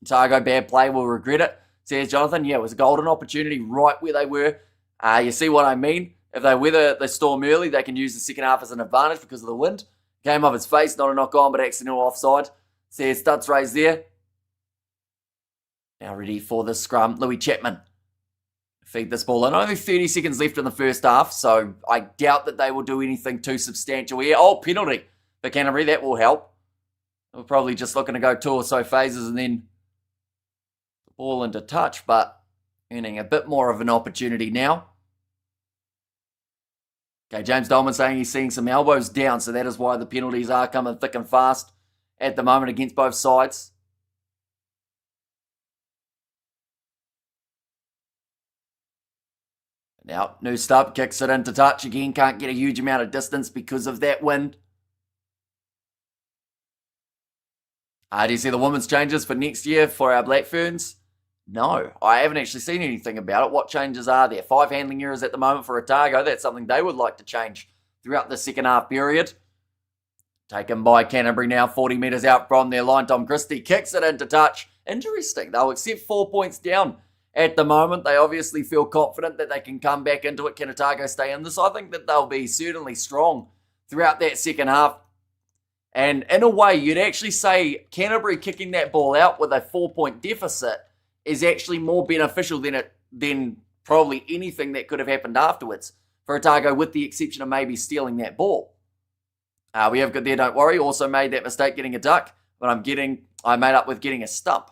Otago bad play will regret it, says Jonathan. Yeah, it was a golden opportunity right where they were. You see what I mean? If they weather the storm early, they can use the second half as an advantage because of the wind. Came off his face, not a knock on, but accidental offside, says Studs raised there. Now ready for the scrum, Louis Chapman. Feed this ball in. Only 30 seconds left in the first half, so I doubt that they will do anything too substantial here. Oh, penalty for Canterbury. That will help. We're probably just looking to go 2 or so phases and then the ball into touch, but earning a bit more of an opportunity now. Okay, James Dolman saying he's seeing some elbows down, so that is why the penalties are coming thick and fast at the moment against both sides. Now, new stub kicks it into touch again. Can't get a huge amount of distance because of that wind. Do you see the women's changes for next year for our Black Ferns? No, I haven't actually seen anything about it. What changes are there? 5 handling errors at the moment for Otago. That's something they would like to change throughout the second half period. Taken by Canterbury now, 40 metres out from their line. Tom Christie kicks it into touch. Interesting. They'll accept 4 points down at the moment. They obviously feel confident that they can come back into it. Can Otago stay in this? I think that they'll be certainly strong throughout that second half. And in a way, you'd actually say Canterbury kicking that ball out with a 4-point deficit is actually more beneficial than probably anything that could have happened afterwards for Otago, with the exception of maybe stealing that ball. We have good there, don't worry. Also made that mistake getting a duck, but I made up with getting a stump.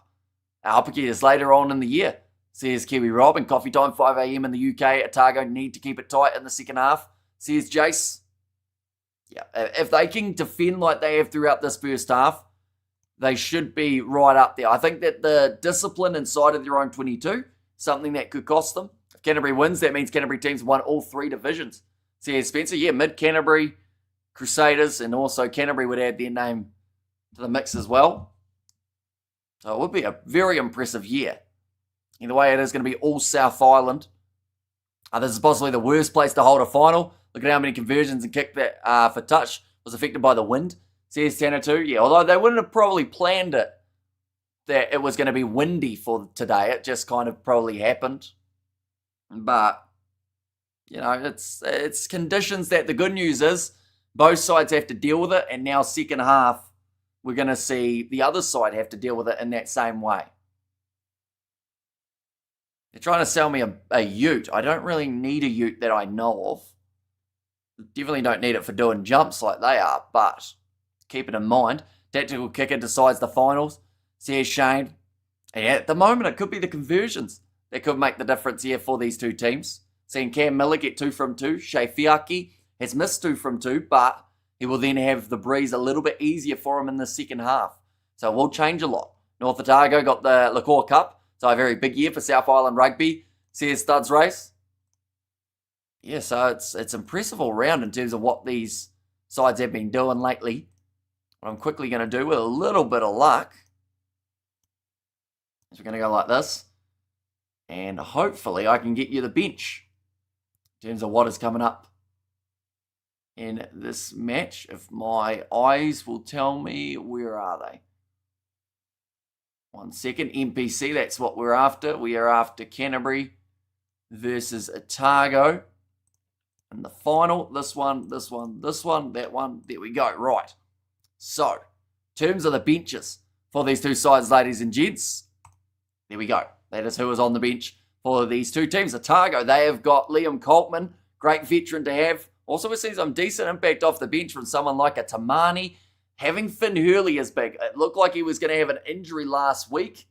I'll pick you later on in the year, says Kiwi Rob. And coffee time, 5 a.m. in the UK. Otago need to keep it tight in the second half, says Jace. Yeah, if they can defend like they have throughout this first half, they should be right up there. I think that the discipline inside of their own 22, something that could cost them. If Canterbury wins, that means Canterbury teams won all 3 divisions. Says Spencer, yeah, mid-Canterbury, Crusaders, and also Canterbury would add their name to the mix as well. So it would be a very impressive year. Either way, it is going to be all South Island. This is possibly the worst place to hold a final. Look at how many conversions and kick that for touch was affected by the wind. Says Tanner2. Yeah, although they wouldn't have probably planned it that it was going to be windy for today. It just kind of probably happened. But, it's conditions that the good news is both sides have to deal with it. And now second half, we're going to see the other side have to deal with it in that same way. They're trying to sell me a ute. I don't really need a ute that I know of. Definitely don't need it for doing jumps like they are, but keep it in mind. Tactical kicker decides the finals. Says Shane. And at the moment, it could be the conversions that could make the difference here for these two teams. Seeing Cam Miller get 2 from 2. Shea Fiaki has missed 2 from 2, but he will then have the breeze a little bit easier for him in the second half. So it will change a lot. North Otago got the Liquor Cup. So a very big year for South Island Rugby. Says Studs Race. Yeah, so it's impressive all round in terms of what these sides have been doing lately. What I'm quickly going to do with a little bit of luck is we're going to go like this. And hopefully I can get you the bench in terms of what is coming up in this match. If my eyes will tell me, where are they? 1 second. NPC, that's what we're after. We are after Canterbury versus Otago. And the final, this one, that one. There we go. Right. So, in terms of the benches for these two sides, ladies and gents, there we go. That is who is on the bench for these two teams. Otago, they have got Liam Coltman, great veteran to have. Also, we're seeing some decent impact off the bench from someone like a Tamani. Having Finn Hurley is big. It looked like he was going to have an injury last week,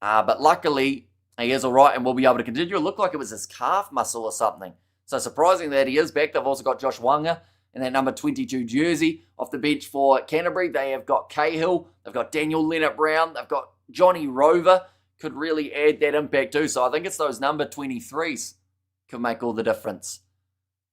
but luckily he is all right and will be able to continue. It looked like it was his calf muscle or something. So surprising that he is back. They've also got Josh Wanga in that number 22 jersey off the bench for Canterbury. They have got Cahill. They've got Daniel Leonard-Brown. They've got Johnny Rover. Could really add that impact too. So I think it's those number 23s could make all the difference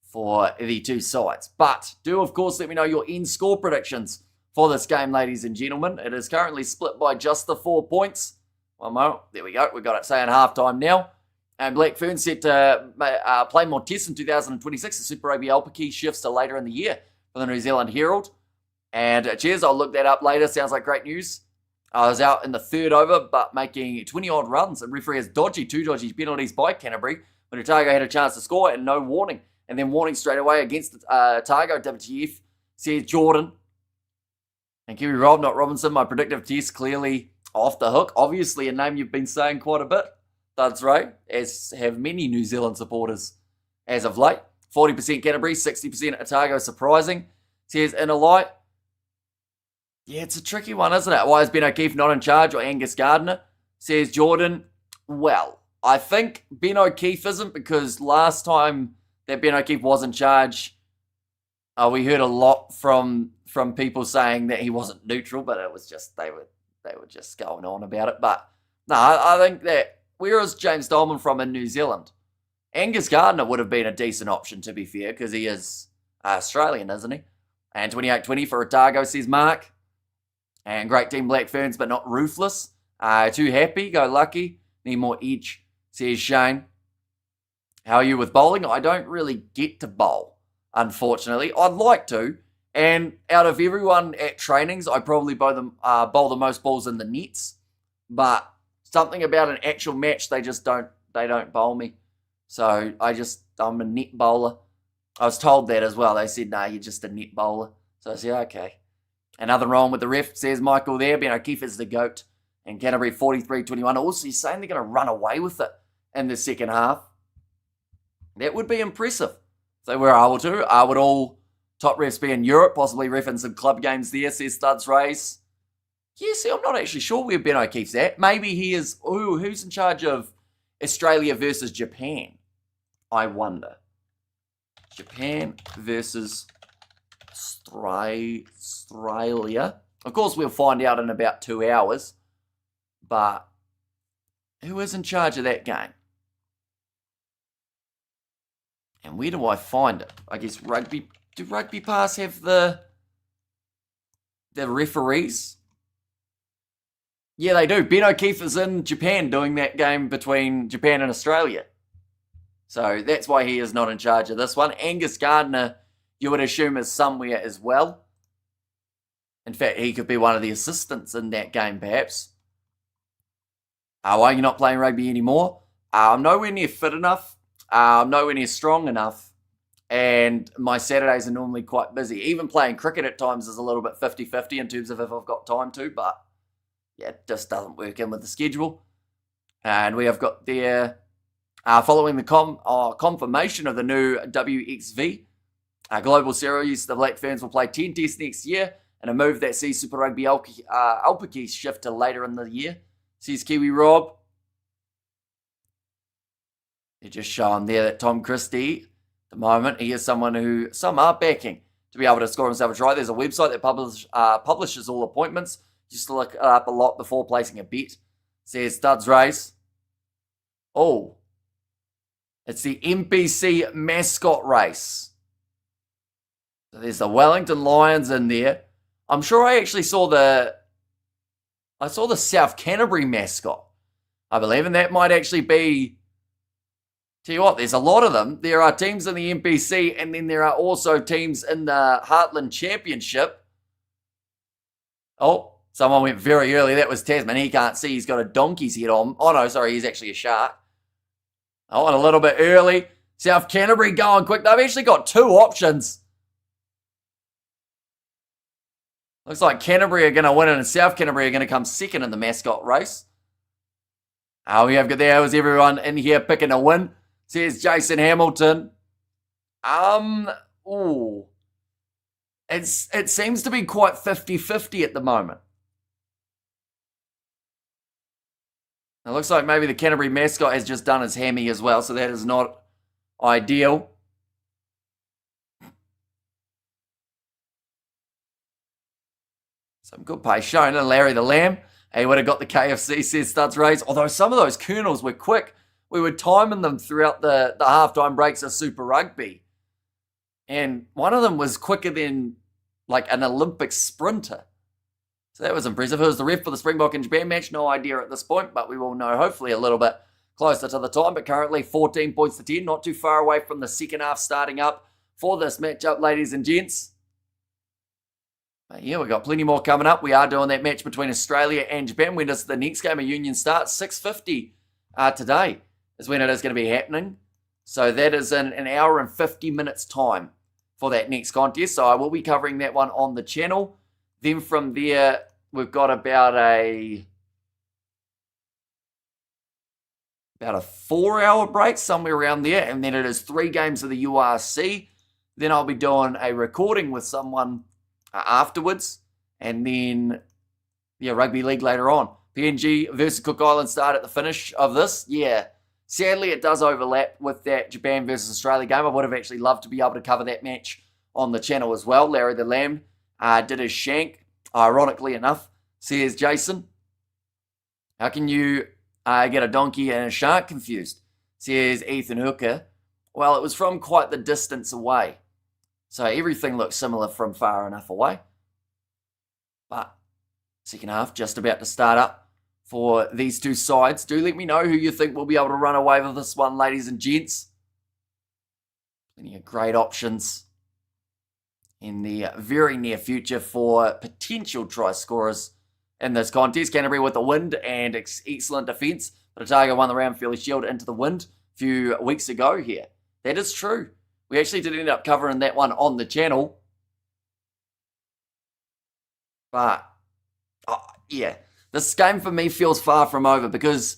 for the two sides. But do, of course, let me know your end score predictions for this game, ladies and gentlemen. It is currently split by just the 4 points. One moment. There we go. We've got it saying halftime now. And Black Fern set to play more tests in 2026. The Super Rugby Alpaki shifts to later in the year for the New Zealand Herald. And cheers, I'll look that up later. Sounds like great news. I was out in the third over, but making 20-odd runs. And referee has two dodgy penalties by Canterbury when Otago had a chance to score and no warning. And then warning straight away against Otago. WTF, says Jordan. And Kiwi Rob, not Robinson. My predictive test clearly off the hook. Obviously a name you've been saying quite a bit. That's right, as have many New Zealand supporters as of late. 40% Canterbury, 60% Otago, surprising. Says in a light. Yeah, it's a tricky one, isn't it? Why is Ben O'Keefe not in charge or Angus Gardner? Says Jordan. Well, I think Ben O'Keefe isn't, because last time that Ben O'Keefe was in charge, we heard a lot from people saying that he wasn't neutral, but it was just they were just going on about it. But no, I think that where is James Dolman from in New Zealand? Angus Gardner would have been a decent option, to be fair, because he is Australian, isn't he? And 28-20 for Otago, says Mark. And great team, Black Ferns, but not ruthless. Too happy, go lucky. Need more edge, says Shane. How are you with bowling? I don't really get to bowl, unfortunately. I'd like to. And out of everyone at trainings, I probably bowl the most balls in the nets. But something about an actual match, they don't bowl me. So I'm a net bowler. I was told that as well. They said, nah, you're just a net bowler. So I said, okay. And nothing wrong with the ref, says Michael there. Ben O'Keefe is the GOAT. And Canterbury 43-21. Also, he's saying they're going to run away with it in the second half. That would be impressive if they were able to. Would all top refs be in Europe, possibly reffing some club games there, says Studs Race. Yeah, see, I'm not actually sure where Ben O'Keefe's at. Maybe he is, who's in charge of Australia versus Japan? I wonder. Japan versus Australia. Of course, we'll find out in about 2 hours. But who is in charge of that game? And where do I find it? I guess Rugby. Do Rugby Pass have the referees? Yeah, they do. Ben O'Keefe is in Japan doing that game between Japan and Australia. So that's why he is not in charge of this one. Angus Gardner, you would assume, is somewhere as well. In fact, he could be one of the assistants in that game, perhaps. Why are you not playing rugby anymore? I'm nowhere near fit enough. I'm nowhere near strong enough. And my Saturdays are normally quite busy. Even playing cricket at times is a little bit 50-50 in terms of if I've got time to. But, yeah, it just doesn't work in with the schedule. And we have got there, following the confirmation of the new WXV Global Series, the Black Ferns will play 10 tests next year, and a move that sees Super Rugby Aupiki shift to later in the year. Says Kiwi Rob. They're just showing there that Tom Christie, at the moment, he is someone who some are backing to be able to score himself a try. There's a website that publishes all appointments. Just to look it up a lot before placing a bet. Says Studs Race. Oh, it's the NPC mascot race. So there's the Wellington Lions in there. I'm sure I actually saw the South Canterbury mascot, I believe, and that might actually be, tell you what, there's a lot of them. There are teams in the NPC, and then there are also teams in the Heartland Championship. Oh, someone went very early. That was Tasman. He can't see. He's got a donkey's head on. Oh, no, sorry, he's actually a shark. Oh, and a little bit early. South Canterbury going quick. They've actually got two options. Looks like Canterbury are going to win, and South Canterbury are going to come second in the mascot race. Oh, we have got there was everyone in here picking a win. Says Jason Hamilton. It seems to be quite 50-50 at the moment. It looks like maybe the Canterbury mascot has just done his hammy as well, so that is not ideal. Some good pace shown. And Larry the Lamb, he would have got the KFC, says Studs Rays. Although some of those kernels were quick. We were timing them throughout the halftime breaks of Super Rugby. And one of them was quicker than like an Olympic sprinter. So that was impressive. Who was the ref for the Springbok and Japan match? No idea at this point, but we will know hopefully a little bit closer to the time. But currently 14 points to 10, not too far away from the second half starting up for this matchup, ladies and gents. But yeah, we've got plenty more coming up. We are doing that match between Australia and Japan. When does the next game of Union start? 6:50 today is when it is going to be happening. So that is in an hour and 50 minutes time for that next contest. So I will be covering that one on the channel. Then from there, we've got about a 4-hour break, somewhere around there. And then it is 3 games of the URC. Then I'll be doing a recording with someone afterwards. And then, rugby league later on. PNG versus Cook Island start at the finish of this. Yeah, sadly it does overlap with that Japan versus Australia game. I would have actually loved to be able to cover that match on the channel as well. Larry the Lamb did his shank, ironically enough, says Jason. How can you get a donkey and a shark confused? Says Ethan Hooker. Well, it was from quite the distance away. So everything looks similar from far enough away. But second half just about to start up for these two sides. Do let me know who you think will be able to run away with this one, ladies and gents. Plenty of great options in the very near future for potential try scorers in this contest. Canterbury with the wind and excellent defence. But Otago won the round fairly shield into the wind a few weeks ago here. That is true. We actually did end up covering that one on the channel. But, yeah, this game for me feels far from over because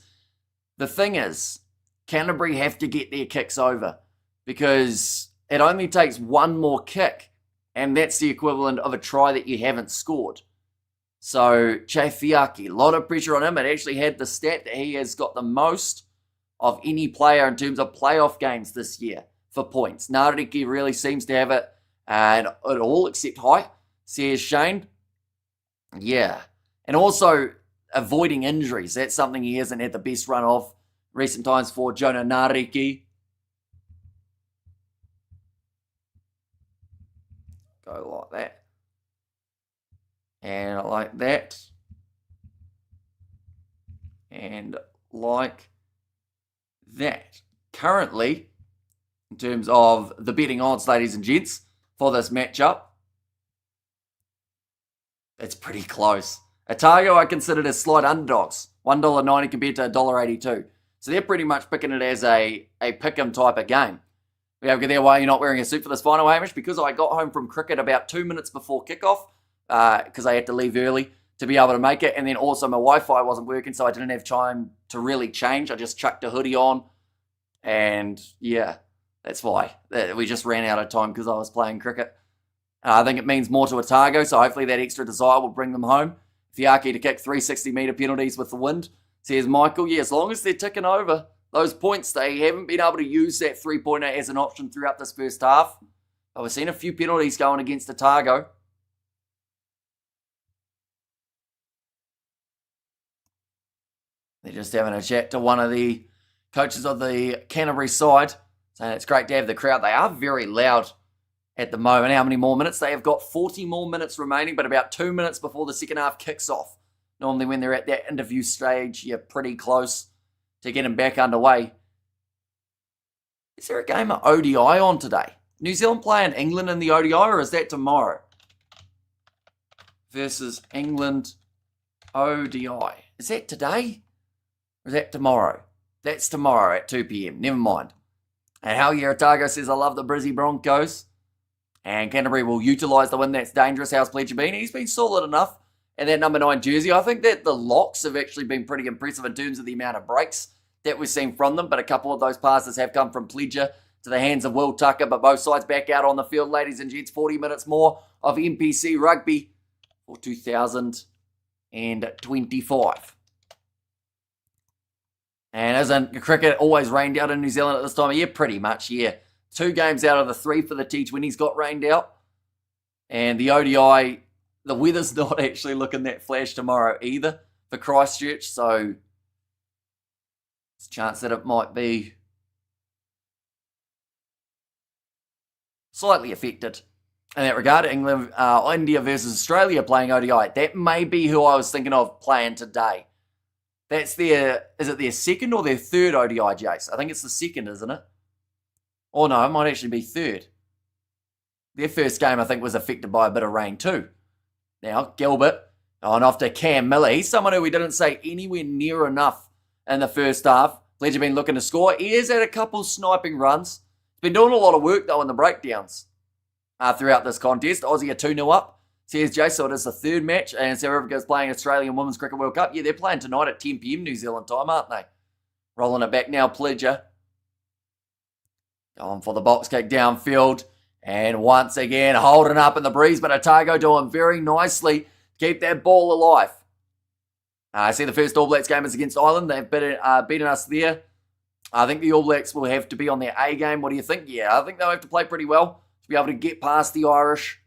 the thing is, Canterbury have to get their kicks over because it only takes one more kick and that's the equivalent of a try that you haven't scored. So, Chafiaki, a lot of pressure on him. It actually had the stat that he has got the most of any player in terms of playoff games this year for points. Nariki really seems to have it at all except height, says Shane. Yeah. And also avoiding injuries. That's something he hasn't had the best run of recent times for Jonah Nariki. Go like that. And like that. And like that. Currently, in terms of the betting odds, ladies and gents, for this matchup. It's pretty close. Otago are considered as slight underdogs, $1.90 compared to $1.82. So they're pretty much picking it as a pick-em type of game. We have there, why you're not wearing a suit for this final, Hamish? Because I got home from cricket about 2 minutes before kickoff, because I had to leave early to be able to make it. And then also my Wi-Fi wasn't working, so I didn't have time to really change. I just chucked a hoodie on. And yeah, that's why. We just ran out of time because I was playing cricket. I think it means more to Otago, so hopefully that extra desire will bring them home. Fiaki to kick 360-metre penalties with the wind. Says Michael, yeah, as long as they're ticking over those points, they haven't been able to use that three-pointer as an option throughout this first half. But we've seen a few penalties going against Otago. They're just having a chat to one of the coaches of the Canterbury side, saying it's great to have the crowd. They are very loud at the moment. How many more minutes? They have got 40 more minutes remaining, but about 2 minutes before the second half kicks off. Normally when they're at that interview stage, you're pretty close to getting back underway. Is there a game of ODI on today? New Zealand playing England in the ODI, or is that tomorrow? Versus England ODI. Is that today? Or is that tomorrow? That's tomorrow at 2 p.m. Never mind. And Hell Yeah Otago says, I love the Brizzy Broncos. And Canterbury will utilise the win. That's dangerous. How's Pledger been? He's been solid enough. And that number 9 jersey, I think that the locks have actually been pretty impressive in terms of the amount of breaks that we've seen from them. But a couple of those passes have come from Pledger to the hands of Will Tucker. But both sides back out on the field, ladies and gents. 40 minutes more of NPC rugby for 2025. And isn't cricket always rained out in New Zealand at this time of year? Pretty much, yeah. 2 games out of the 3 for the T20s got rained out. And the ODI, the weather's not actually looking that flash tomorrow either for Christchurch. So there's a chance that it might be slightly affected in that regard. England, India versus Australia playing ODI. That may be who I was thinking of playing today. That's is it their second or their third ODI, Jace? I think it's the second, isn't it? Or no, it might actually be third. Their first game, I think, was affected by a bit of rain too. Now, Gilbert on off to Cam Miller. He's someone who we didn't say anywhere near enough in the first half. Pledger been looking to score. He has had a couple sniping runs. He's been doing a lot of work, though, in the breakdowns throughout this contest. Aussie are 2-0 up. Says Jay, so it is the third match, and South Africa's playing Australian Women's Cricket World Cup. Yeah, they're playing tonight at 10 p.m. New Zealand time, aren't they? Rolling it back now, Pledger. Going for the box kick downfield. And once again, holding up in the breeze, but Otago doing very nicely to keep that ball alive. I see the first All Blacks game is against Ireland. They've beaten us there. I think the All Blacks will have to be on their A game. What do you think? Yeah, I think they'll have to play pretty well to be able to get past the Irish.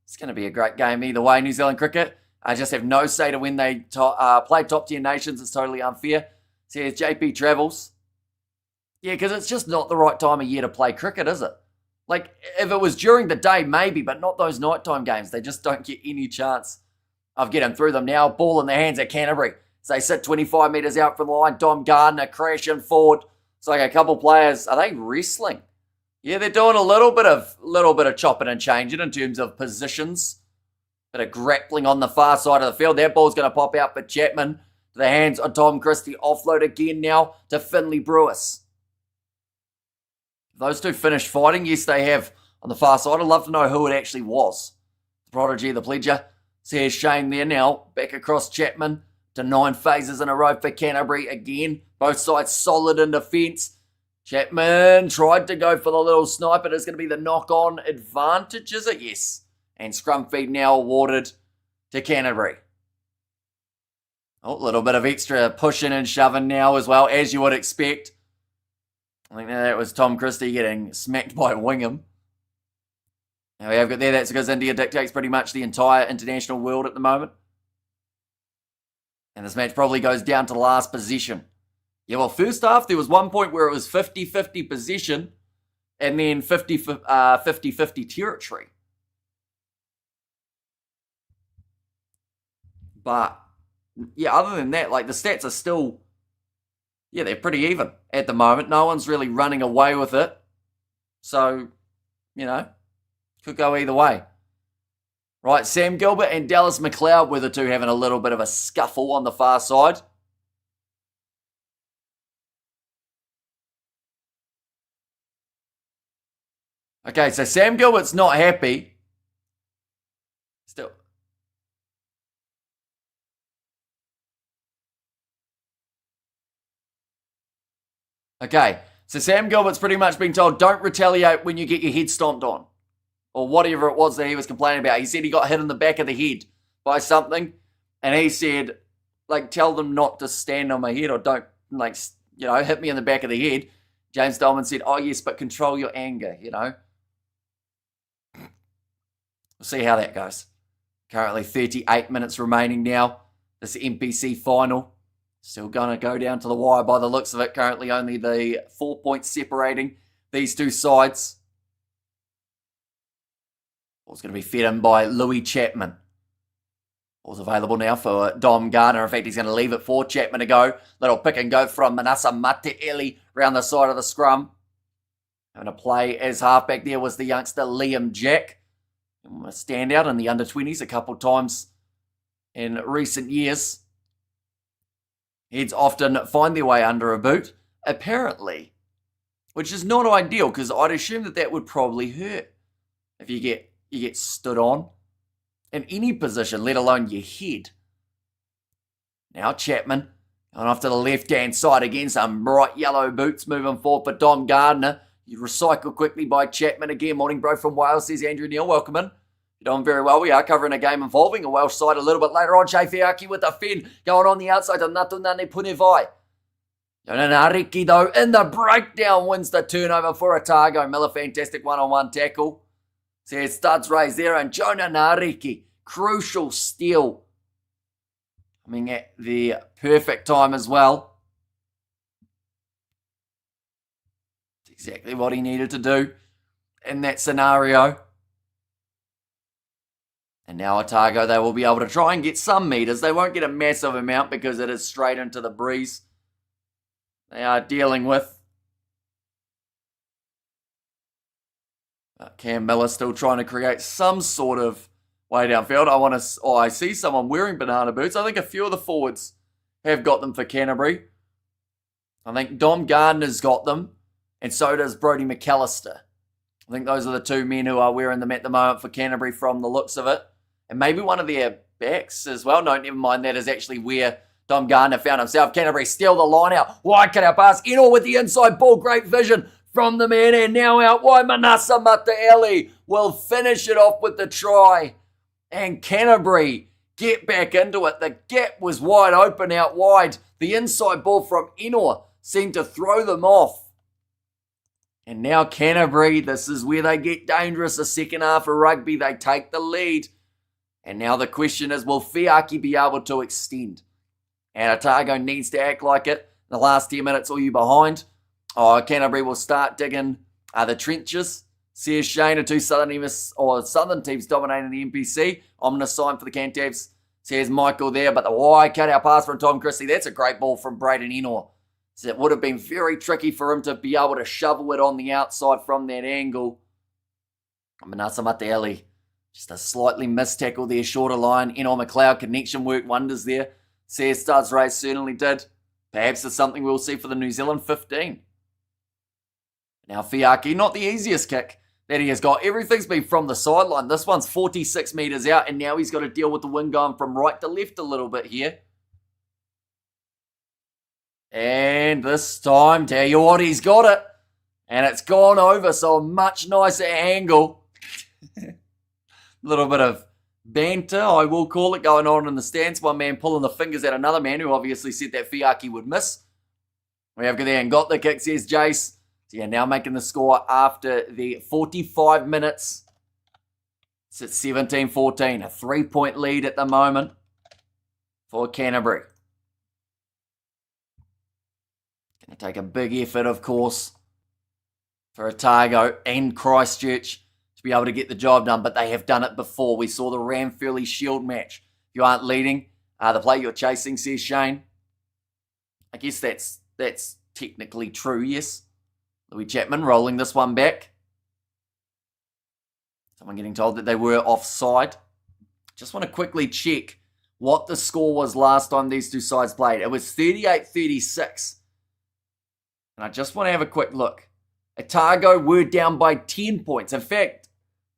It's going to be a great game either way. New Zealand cricket, I just have no say to when they play top tier nations. It's totally unfair. So here's JP Travels. Yeah, because it's just not the right time of year to play cricket, is it? Like, if it was during the day, maybe, but not those nighttime games. They just don't get any chance of getting through them. Now, ball in the hands of Canterbury. So they sit 25 metres out from the line. Dom Gardner crashing forward. It's like a couple players. Are they wrestling? Yeah, they're doing a little bit of chopping and changing in terms of positions. Bit of grappling on the far side of the field. That ball's going to pop out for Chapman. To the hands of Tom Christie. Offload again now to Finley Brewis. Those two finished fighting. Yes, they have on the far side. I'd love to know who it actually was. The Prodigy, the Pledger. So here's Shane there now. Back across Chapman to 9 phases in a row for Canterbury again. Both sides solid in defence. Chapman tried to go for the little sniper. It's going to be the knock-on advantage, is it? Yes. And scrum feed now awarded to Canterbury. Oh, a little bit of extra pushing and shoving now as well, as you would expect. I think that was Tom Christie getting smacked by Wingham. Now we have got there, that's because India dictates pretty much the entire international world at the moment. And this match probably goes down to the last possession. Yeah, well, first half, there was one point where it was 50-50 possession and then 50-50 territory. But, yeah, other than that, like, the stats are still, yeah, they're pretty even at the moment. No one's really running away with it. So, could go either way. Right, Sam Gilbert and Dallas McLeod were the two having a little bit of a scuffle on the far side. Okay, so Sam Gilbert's not happy. Still. Okay, so Sam Gilbert's pretty much been told, don't retaliate when you get your head stomped on. Or whatever it was that he was complaining about. He said he got hit in the back of the head by something. And he said, tell them not to stand on my head or don't, hit me in the back of the head. James Dolman said, oh yes, but control your anger, We'll see how that goes. Currently 38 minutes remaining now. This NPC final. Still going to go down to the wire by the looks of it. Currently only the 4 points separating these two sides. Ball's going to be fed in by Louis Chapman. Ball's available now for Dom Gardner. In fact, he's going to leave it for Chapman to go. Little pick and go from Manasa Mate'eli around the side of the scrum. Having a play as halfback there was the youngster Liam Jack. A standout in the under-20s a couple times in recent years. Heads often find their way under a boot, apparently. Which is not ideal, because I'd assume that would probably hurt if you get stood on in any position, let alone your head. Now Chapman going off to the left-hand side again. Some bright yellow boots moving forward for Dom Gardner. You recycle quickly by Chapman again. Morning, bro, from Wales, says Andrew Neal. Welcome in. You're doing very well. We are covering a game involving a Welsh side a little bit later on. Shea Fiaki with the fin going on the outside to Natunane Punivai. Jonanariki, though, in the breakdown, wins the turnover for Otago. Miller, fantastic one-on-one tackle. Says studs raised there, and Jonanariki, crucial steal. Coming at the perfect time as well. It's exactly what he needed to do in that scenario. And now Otago, they will be able to try and get some meters. They won't get a massive amount because it is straight into the breeze they are dealing with. Cam Miller still trying to create some sort of way downfield. I see someone wearing banana boots. I think a few of the forwards have got them for Canterbury. I think Dom Gardner's got them, and so does Brodie McAllister. I think those are the two men who are wearing them at the moment for Canterbury from the looks of it. And maybe one of their backs as well. No, never mind. That is actually where Dom Gardner found himself. Canterbury steal the line out. Wide cut out pass. Eno with the inside ball. Great vision from the man. And now out wide. Manasa Mate'eli will finish it off with the try. And Canterbury get back into it. The gap was wide open out wide. The inside ball from Eno seemed to throw them off. And now Canterbury, this is where they get dangerous. The second half of rugby, they take the lead. And now the question is, will Fiaki be able to extend? And Otago needs to act like it. The last 10 minutes, all you behind. Canterbury will start digging the trenches. Says Shane, the two southern teams dominating the NPC. Ominous sign for the Cantabs. Says Michael there, but the wide cut-out pass from Tom Christie. That's a great ball from Braden Eno. So it would have been very tricky for him to be able to shovel it on the outside from that angle. Manasa Mate'eli. Just a slightly missed tackle there, shorter line. Eno McLeod, connection worked wonders there. Says Studs Race certainly did. Perhaps it's something we'll see for the New Zealand 15. Now Fiaki, not the easiest kick that he has got. Everything's been from the sideline. This one's 46 metres out, and now he's got to deal with the wind going from right to left a little bit here. And this time, tell you what, he's got it. And it's gone over, so a much nicer angle. Little bit of banter, I will call it, going on in the stands. One man pulling the fingers at another man who obviously said that Fiaki would miss. We have there and got the kick, says Jace. So yeah, now making the score after the 45 minutes. It's at 17-14, a 3-point lead at the moment for Canterbury. Going to take a big effort, of course, for Otago and Christchurch to be able to get the job done, but they have done it before. We saw the Ramfurly Shield match. If you aren't leading, the play you're chasing, says Shane. I guess that's That's technically true, yes. Louis Chapman rolling this one back. Someone getting told that they were offside. Just want to quickly check what the score was last time these two sides played. It was 38-36. And I just want to have a quick look. Otago were down by 10 points. In fact,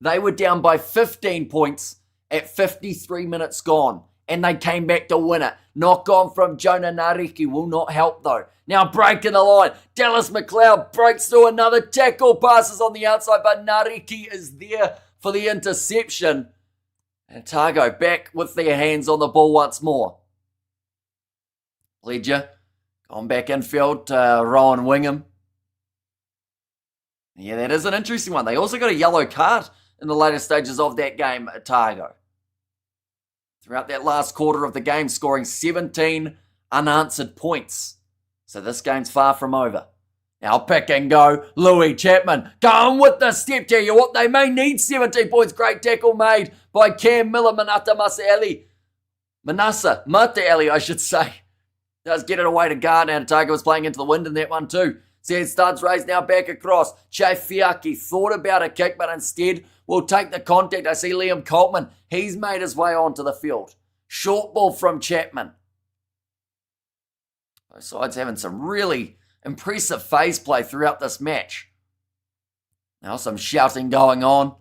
they were down by 15 points at 53 minutes gone. And they came back to win it. Knock on from Jonah Nariki will not help though. Now breaking the line. Dallas McLeod breaks through another tackle. Passes on the outside, but Nariki is there for the interception. And Otago back with their hands on the ball once more. Ledger gone back infield to Rowan Wingham. Yeah, that is an interesting one. They also got a yellow card in the later stages of that game, Otago. Throughout that last quarter of the game, scoring 17 unanswered points. So this game's far from over. Now pick and go, Louis Chapman going with the step. Tell you what, they may need 17 points. Great tackle made by Cam Miller. Manasa Mataeli, I should say. Does get it away to guard. Now Otago was playing into the wind in that one too. Says studs raised now back across. Che Fiaki thought about a kick, but instead will take the contact. I see Liam Coltman. He's made his way onto the field. Short ball from Chapman. Both sides having some really impressive phase play throughout this match. Now some shouting going on.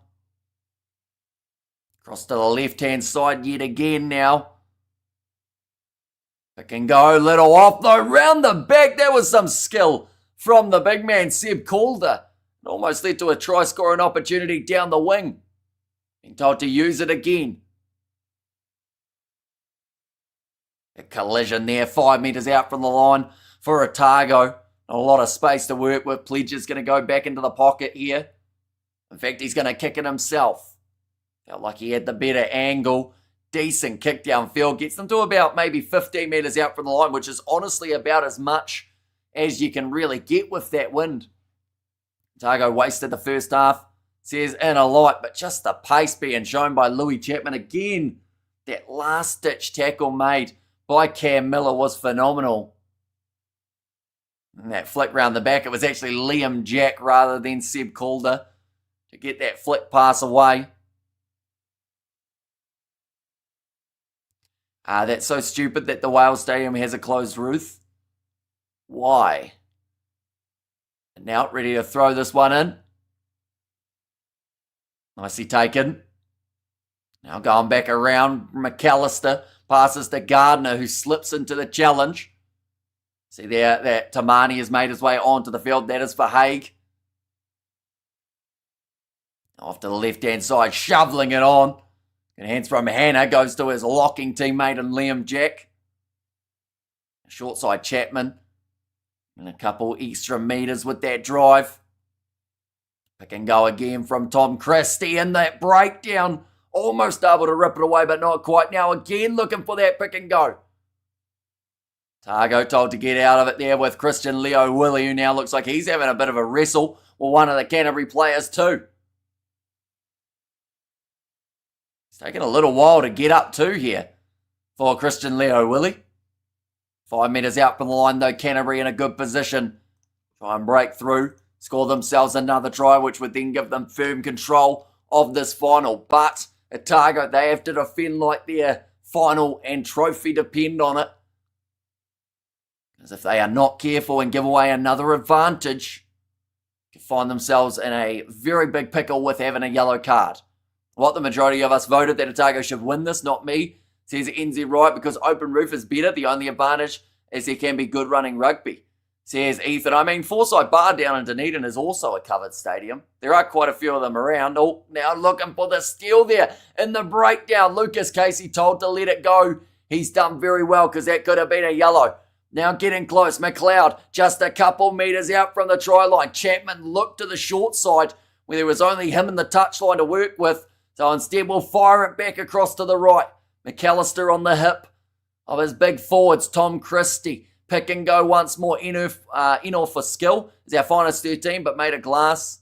Across to the left-hand side yet again now. Pick and go, little off though, round the back. There was some skill from the big man, Seb Calder. It almost led to a try-scoring opportunity down the wing. Being told to use it again. A collision there, 5 metres out from the line for Otago. A lot of space to work with. Pledger's going to go back into the pocket here. In fact, he's going to kick it himself. Felt like he had the better angle. Decent kick downfield. Gets them to about maybe 15 metres out from the line, which is honestly about as much as you can really get with that wind. Otago wasted the first half. Says in a light, but just the pace being shown by Louis Chapman. Again, that last-ditch tackle made by Cam Miller was phenomenal. And that flick round the back, it was actually Liam Jack rather than Seb Calder to get that flick pass away. That's so stupid that the Wales Stadium has a closed roof. Why? And now ready to throw this one in. Nicely taken. Now going back around, McAllister passes to Gardner, who slips into the challenge. See there that Tamani has made his way onto the field. That is for Haig. Off to the left-hand side, shoveling it on. And hands from Hannah, goes to his locking teammate and Liam Jack. Short side Chapman. And a couple extra metres with that drive. Pick and go again from Tom Christie. And that breakdown, almost able to rip it away, but not quite. Now again looking for that pick and go. Otago told to get out of it there with Christian Leo Willie, who now looks like he's having a bit of a wrestle with one of the Canterbury players too. It's taken a little while to get up to here for Christian Leo Willie. 5 metres out from the line though, Canterbury in a good position. Try and break through, score themselves another try, which would then give them firm control of this final. But Otago, they have to defend like their final and trophy depend on it. Because if they are not careful and give away another advantage, they can find themselves in a very big pickle with having a yellow card. What the majority of us voted that Otago should win this, not me, says NZ Right, because open roof is better. The only advantage is there can be good running rugby. Says Ethan, I mean, Forsyth Bar down in Dunedin is also a covered stadium. There are quite a few of them around. Oh, now looking for the steal there in the breakdown. Lucas Casey told to let it go. He's done very well because that could have been a yellow. Now getting close. McLeod just a couple metres out from the try line. Chapman looked to the short side where there was only him and the touchline to work with. So instead we'll fire it back across to the right. McAllister on the hip of his big forwards. Tom Christie. Pick and go once more. Enough for skill. Is our finest 13, but made of glass.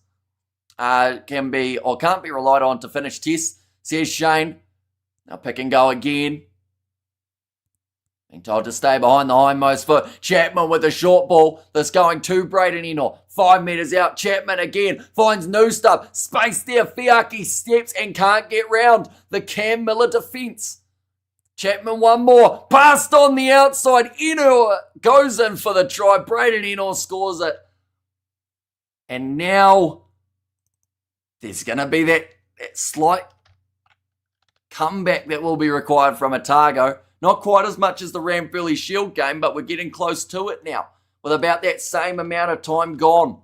Can be or can't be relied on to finish tests, says Shane. Now pick and go again. Being told to stay behind the hindmost foot. Chapman with the short ball. This going to Braden Ennor. 5 metres out. Chapman again finds Newstub. Space there. Fiaki steps and can't get round the Cam Miller defence. Chapman one more. Passed on the outside. Ennor goes in for the try. Braden Ennor scores it. And now there's going to be that slight comeback that will be required from Otago. Not quite as much as the Ranfurly Shield game, but we're getting close to it now with about that same amount of time gone.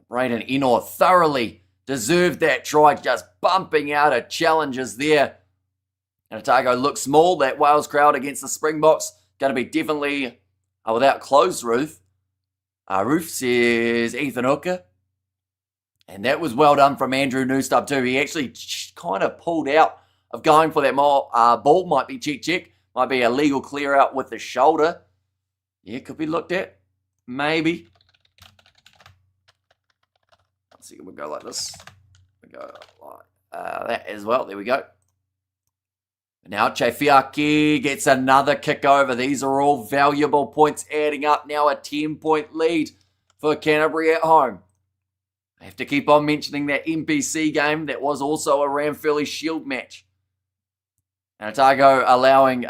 Braden Ennor thoroughly deserved that try, just bumping out of challenges there. And Otago looks small. That Wales crowd against the Springboks going to be definitely without closed roof. Roof says Ethan Hooker. And that was well done from Andrew Newstub too. He actually kind of pulled out of going for that ball. Might be check. Might be a legal clear out with the shoulder. Yeah, could be looked at. Maybe. Let's see, we'll go like this. We go like that as well. There we go. Now Chefiaki gets another kick over. These are all valuable points adding up. Now a 10-point lead for Canterbury at home. I have to keep on mentioning that NPC game that was also a Ranfurly Shield match. And Otago allowing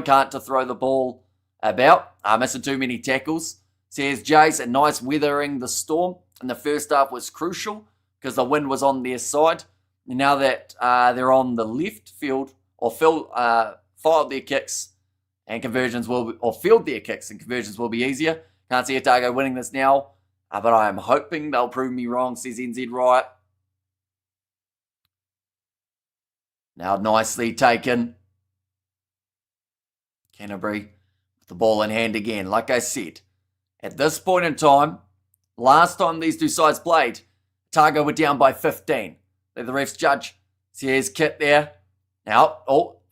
Kant to throw the ball about. Missing too many tackles. Says Jace, a nice weathering the storm. And the first half was crucial because the wind was on their side. And now that they're on the left field, or fired their kicks and conversions will be, or field their kicks and conversions will be easier. Can't see Otago winning this now. But I am hoping they'll prove me wrong, says NZ Riot. Now nicely taken. Canterbury with the ball in hand again. Like I said, at this point in time, last time these two sides played, Otago were down by 15. The refs judge says Kit there. Now,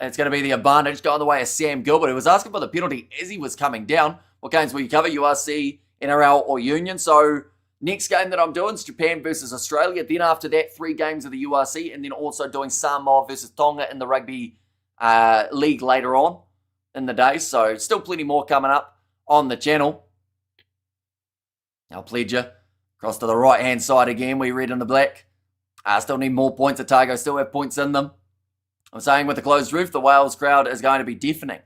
it's going to be the advantage going the way of Sam Gilbert, who was asking for the penalty as he was coming down. What games will you cover? URC, NRL or Union. So next game that I'm doing is Japan versus Australia. Then after that, 3 games of the URC, and then also doing Samoa versus Tonga in the rugby league later on in the day. So still plenty more coming up on the channel. Now Pledger across to the right hand side again. We red and the black. Still need more points. Otago still have points in them. I'm saying with the closed roof, the Wales crowd is going to be deafening.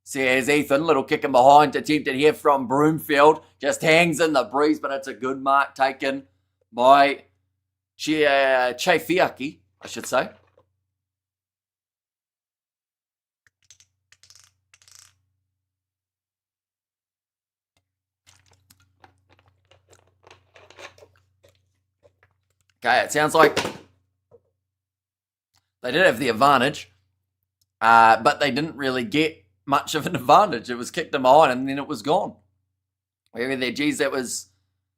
Says Ethan, little kick in behind, attempted here from Broomfield. Just hangs in the breeze, but it's a good mark taken by Chefiaki, I should say. Okay, it sounds like they did have the advantage, but they didn't really get much of an advantage. It was kicked in behind and then it was gone. Wherever there, geez, that was,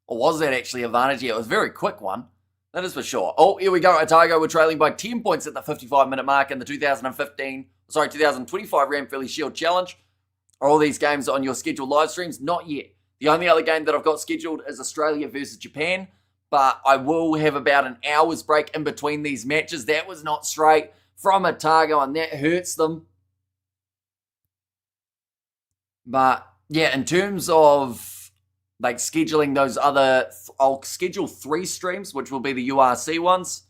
or was that actually advantage? Yeah, it was a very quick one. That is for sure. Oh, here we go. Otago were trailing by 10 points at the 55-minute mark in the 2025 Ranfurly Shield Challenge. Are all these games on your scheduled live streams? Not yet. The only other game that I've got scheduled is Australia versus Japan, but I will have about an hour's break in between these matches. That was not straight from Otago, and that hurts them. But yeah, in terms of like scheduling those other, I'll schedule 3 streams, which will be the URC ones.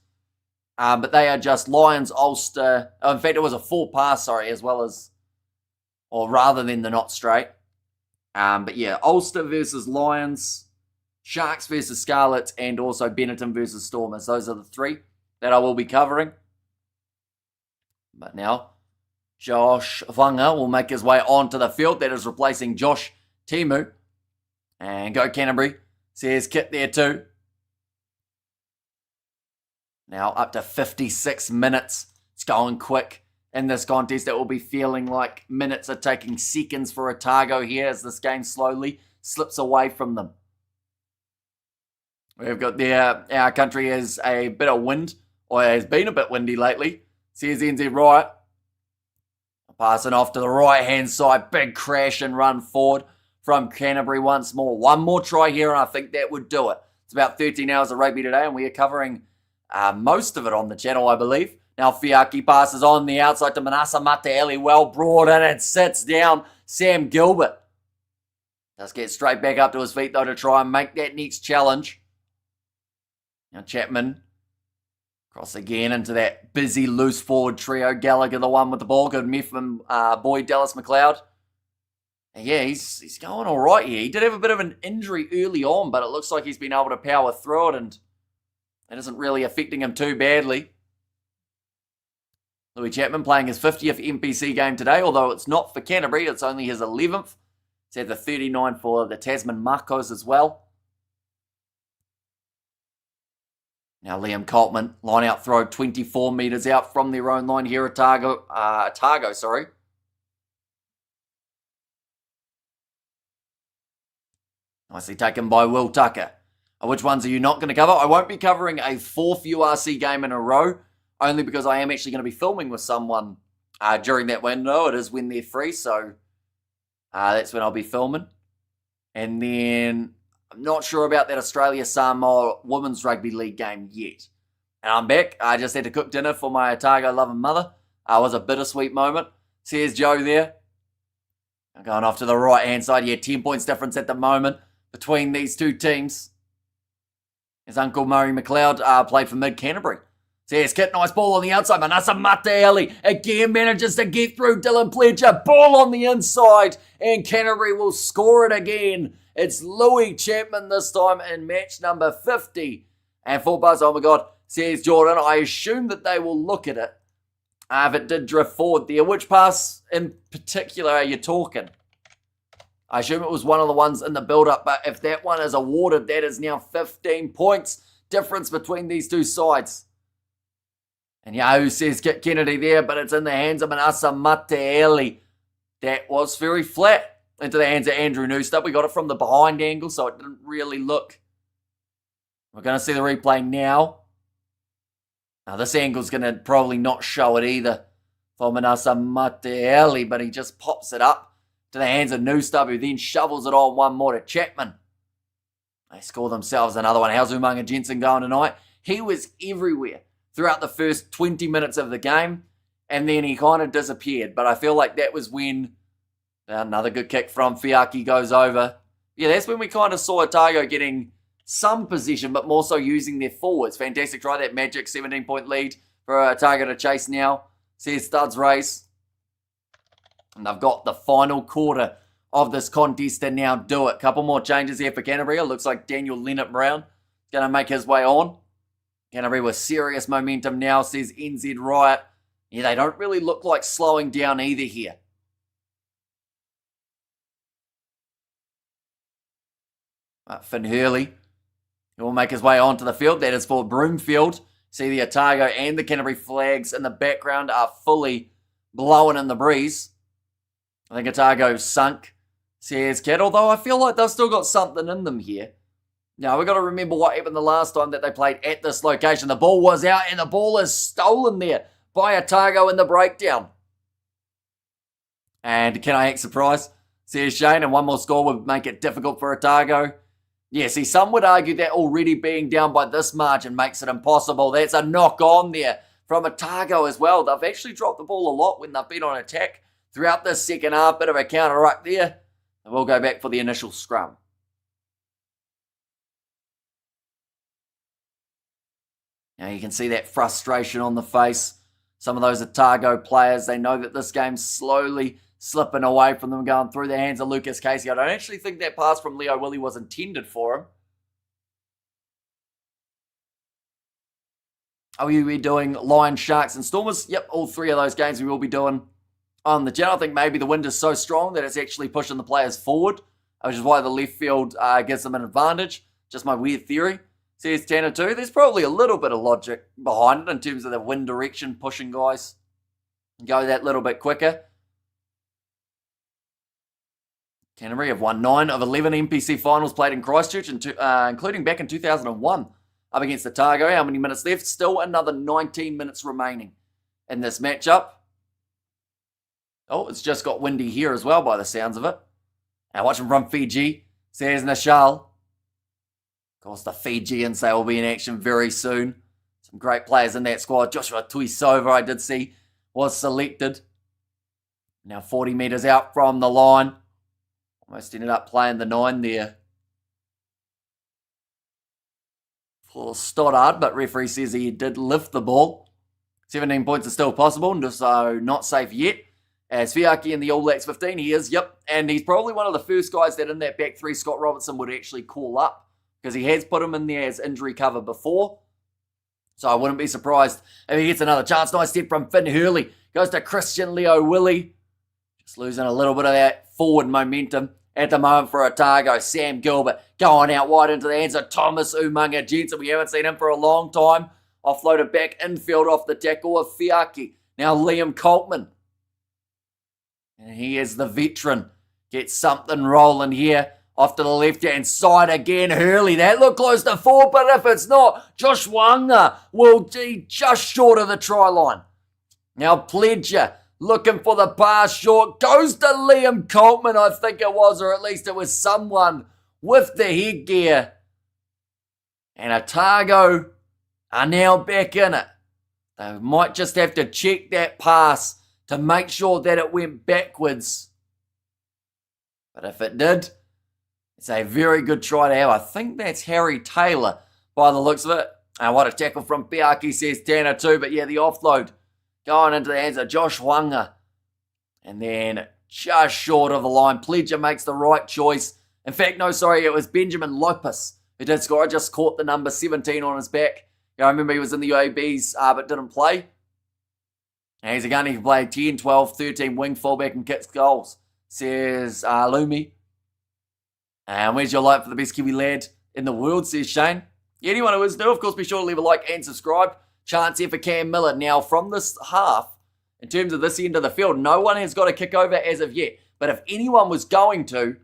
But they are just Lions, Ulster. In fact, it was a 4-pass, sorry, as well as, or rather than the not straight. But yeah, Ulster versus Lions, Sharks versus Scarlets, and also Benetton versus Stormers. Those are the 3 that I will be covering. But now, Josh Vanga will make his way onto the field. That is replacing Josh Timu. And go Canterbury. Says Kit there too. Now up to 56 minutes. It's going quick in this contest. It will be feeling like minutes are taking seconds for Otago here as this game slowly slips away from them. We've got our country has a bit of wind, or has been a bit windy lately. Says NZ Riot. Passing off to the right-hand side. Big crash and run forward from Canterbury once more. One more try here, and I think that would do it. It's about 13 hours of rugby today, and we are covering most of it on the channel, I believe. Now Fiaki passes on the outside to Manasa Mataeli. Well brought in and sits down Sam Gilbert. Does get straight back up to his feet though to try and make that next challenge. Now Chapman cross again into that busy loose forward trio. Gallagher the one with the ball. Good miff from Boyd Dallas McLeod. And yeah, he's going all right here. He did have a bit of an injury early on, but it looks like he's been able to power through it and it isn't really affecting him too badly. Louis Chapman playing his 50th NPC game today, although it's not for Canterbury, it's only his 11th. He's had the 39 for the Tasman Marcos as well. Now Liam Coltman, line out throw, 24 metres out from their own line here, Otago. Nicely taken by Will Tucker. Which ones are you not going to cover? I won't be covering a 4th URC game in a row, only because I am actually going to be filming with someone during that window. It is when they're free, so that's when I'll be filming. And then I'm not sure about that Australia-Samoa Women's Rugby League game yet. And I'm back. I just had to cook dinner for my Otago loving mother. It was a bittersweet moment. See, here's Joe there. I'm going off to the right-hand side. Yeah, 10 points difference at the moment between these two teams. His uncle Murray McLeod played for Mid-Canterbury. So here's Kit, nice ball on the outside. Manasa Mataeli again manages to get through Dylan Pledger. Ball on the inside. And Canterbury will score it again. It's Louis Chapman this time in match number 50. And full buzz, oh my God, says Jordan. I assume that they will look at it. If it did drift forward there. Which pass in particular are you talking? I assume it was one of the ones in the build-up, but if that one is awarded, that is now 15 points difference between these two sides. And Yahoo says Kit Kennedy there, but it's in the hands of Manasa Mataeli. That was very flat into the hands of Andrew Newstubb. We got it from the behind angle, so it didn't really look. We're going to see the replay now. Now, this angle's going to probably not show it either for Manasa Mataeli, but he just pops it up to the hands of Newstubb, who then shovels it on one more to Chapman. They score themselves another one. How's Umaga Jensen going tonight? He was everywhere throughout the first 20 minutes of the game, and then he kind of disappeared. But I feel like that was when another good kick from Fiaki goes over. Yeah, that's when we kind of saw Otago getting some possession, but more so using their forwards. Fantastic try, that magic 17-point lead for Otago to chase now. Says Studs race. And they've got the final quarter of this contest to now do it. Couple more changes here for Canterbury. It looks like Daniel Leonard-Brown is going to make his way on. Canterbury with serious momentum now, says NZ Riot. Yeah, they don't really look like slowing down either here. Finn Hurley will make his way onto the field. That is for Broomfield. See the Otago and the Canterbury flags in the background are fully blowing in the breeze. I think Otago sunk, says Kit, although I feel like they've still got something in them here. Now, we've got to remember what happened the last time that they played at this location. The ball was out and the ball is stolen there by Otago in the breakdown. And can I act surprised? Says Shane, and one more score would make it difficult for Otago. Yeah, see, some would argue that already being down by this margin makes it impossible. That's a knock on there from Otago as well. They've actually dropped the ball a lot when they've been on attack throughout this second half. Bit of a counter-ruck there. And we'll go back for the initial scrum. Now you can see that frustration on the face. Some of those Otago players, they know that this game's slowly slipping away from them, going through the hands of Lucas Casey. I don't actually think that pass from Leo Willie was intended for him. Are we doing Lions, Sharks and Stormers? Yep, all three of those games we will be doing on the channel. I think maybe the wind is so strong that it's actually pushing the players forward, which is why the left field gives them an advantage. Just my weird theory. Says Tanner 2. There's probably a little bit of logic behind it in terms of the wind direction pushing guys go that little bit quicker. Canterbury have won 9 of 11 NPC finals played in Christchurch, including back in 2001 up against Otago. How many minutes left? Still another 19 minutes remaining in this matchup. Oh, it's just got windy here as well by the sounds of it. Now watching from Fiji, says Nashal. Of course, the Fijians, they will be in action very soon. Some great players in that squad. Joshua Tuisova, I did see, was selected. Now 40 metres out from the line. Almost ended up playing the 9 there for Stoddard, but referee says he did lift the ball. 17 points are still possible, so not safe yet. As Fiaki in the All Blacks 15, he is, yep. And he's probably one of the first guys that in that back three Scott Robertson would actually call up, because he has put him in there as injury cover before. So I wouldn't be surprised if he gets another chance. Nice step from Finn Hurley. Goes to Christian Leo Willie. Just losing a little bit of that forward momentum at the moment for Otago. Sam Gilbert going out wide into the hands of Thomas Umunga Jensen. We haven't seen him for a long time. Offloaded back infield off the tackle of Fiaki. Now Liam Coltman. And he is the veteran. Gets something rolling here. Off to the left-hand side again. Hurley, that looked close to 4, but if it's not, Josh Wanga will be just short of the try line. Now Pledger looking for the pass short. Goes to Liam Coltman, I think it was, or at least it was someone with the headgear. And Otago are now back in it. They might just have to check that pass to make sure that it went backwards. But if it did, it's a very good try to have. I think that's Harry Taylor by the looks of it. And what a tackle from Piaki, says Tanner too. But yeah, the offload going into the hands of Josh Wanga. And then just short of the line. Pledger makes the right choice. In fact, no, sorry, it was Benjamin Lopez who did score. I just caught the number 17 on his back. Yeah, I remember he was in the UABs but didn't play. And he's a gun. He can play 10, 12, 13 wing fullback and kicks goals, says Lumi. And where's your like for the best Kiwi lad in the world, says Shane. Anyone who is new, of course, be sure to leave a like and subscribe. Chance here for Cam Miller. Now, from this half, in terms of this end of the field, no one has got a kick over as of yet. But if anyone was going to,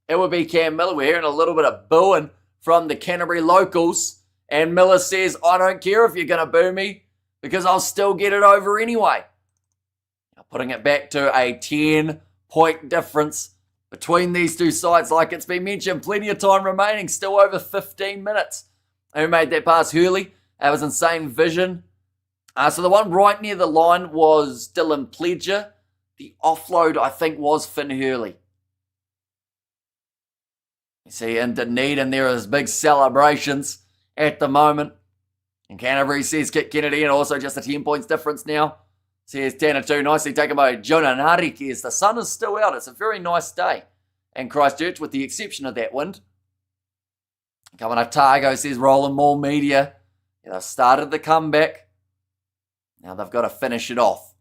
it would be Cam Miller. We're hearing a little bit of booing from the Canterbury locals. And Miller says, I don't care if you're going to boo me, because I'll still get it over anyway. Now, putting it back to a 10-point difference between these two sides, like it's been mentioned, plenty of time remaining, still over 15 minutes. Who made that pass? Hurley. That was insane vision. So the one right near the line was Dylan Pledger. The offload, I think, was Finn Hurley. You see in Dunedin, there is big celebrations at the moment. And Canterbury says Kit Kennedy, and also just a 10 points difference now. Says Tanner 2, nicely taken by Jonah Nariki, as the sun is still out. It's a very nice day in Christchurch, with the exception of that wind. Coming up, Otago, says Roland Moore Media. Yeah, they've started the comeback. Now they've got to finish it off.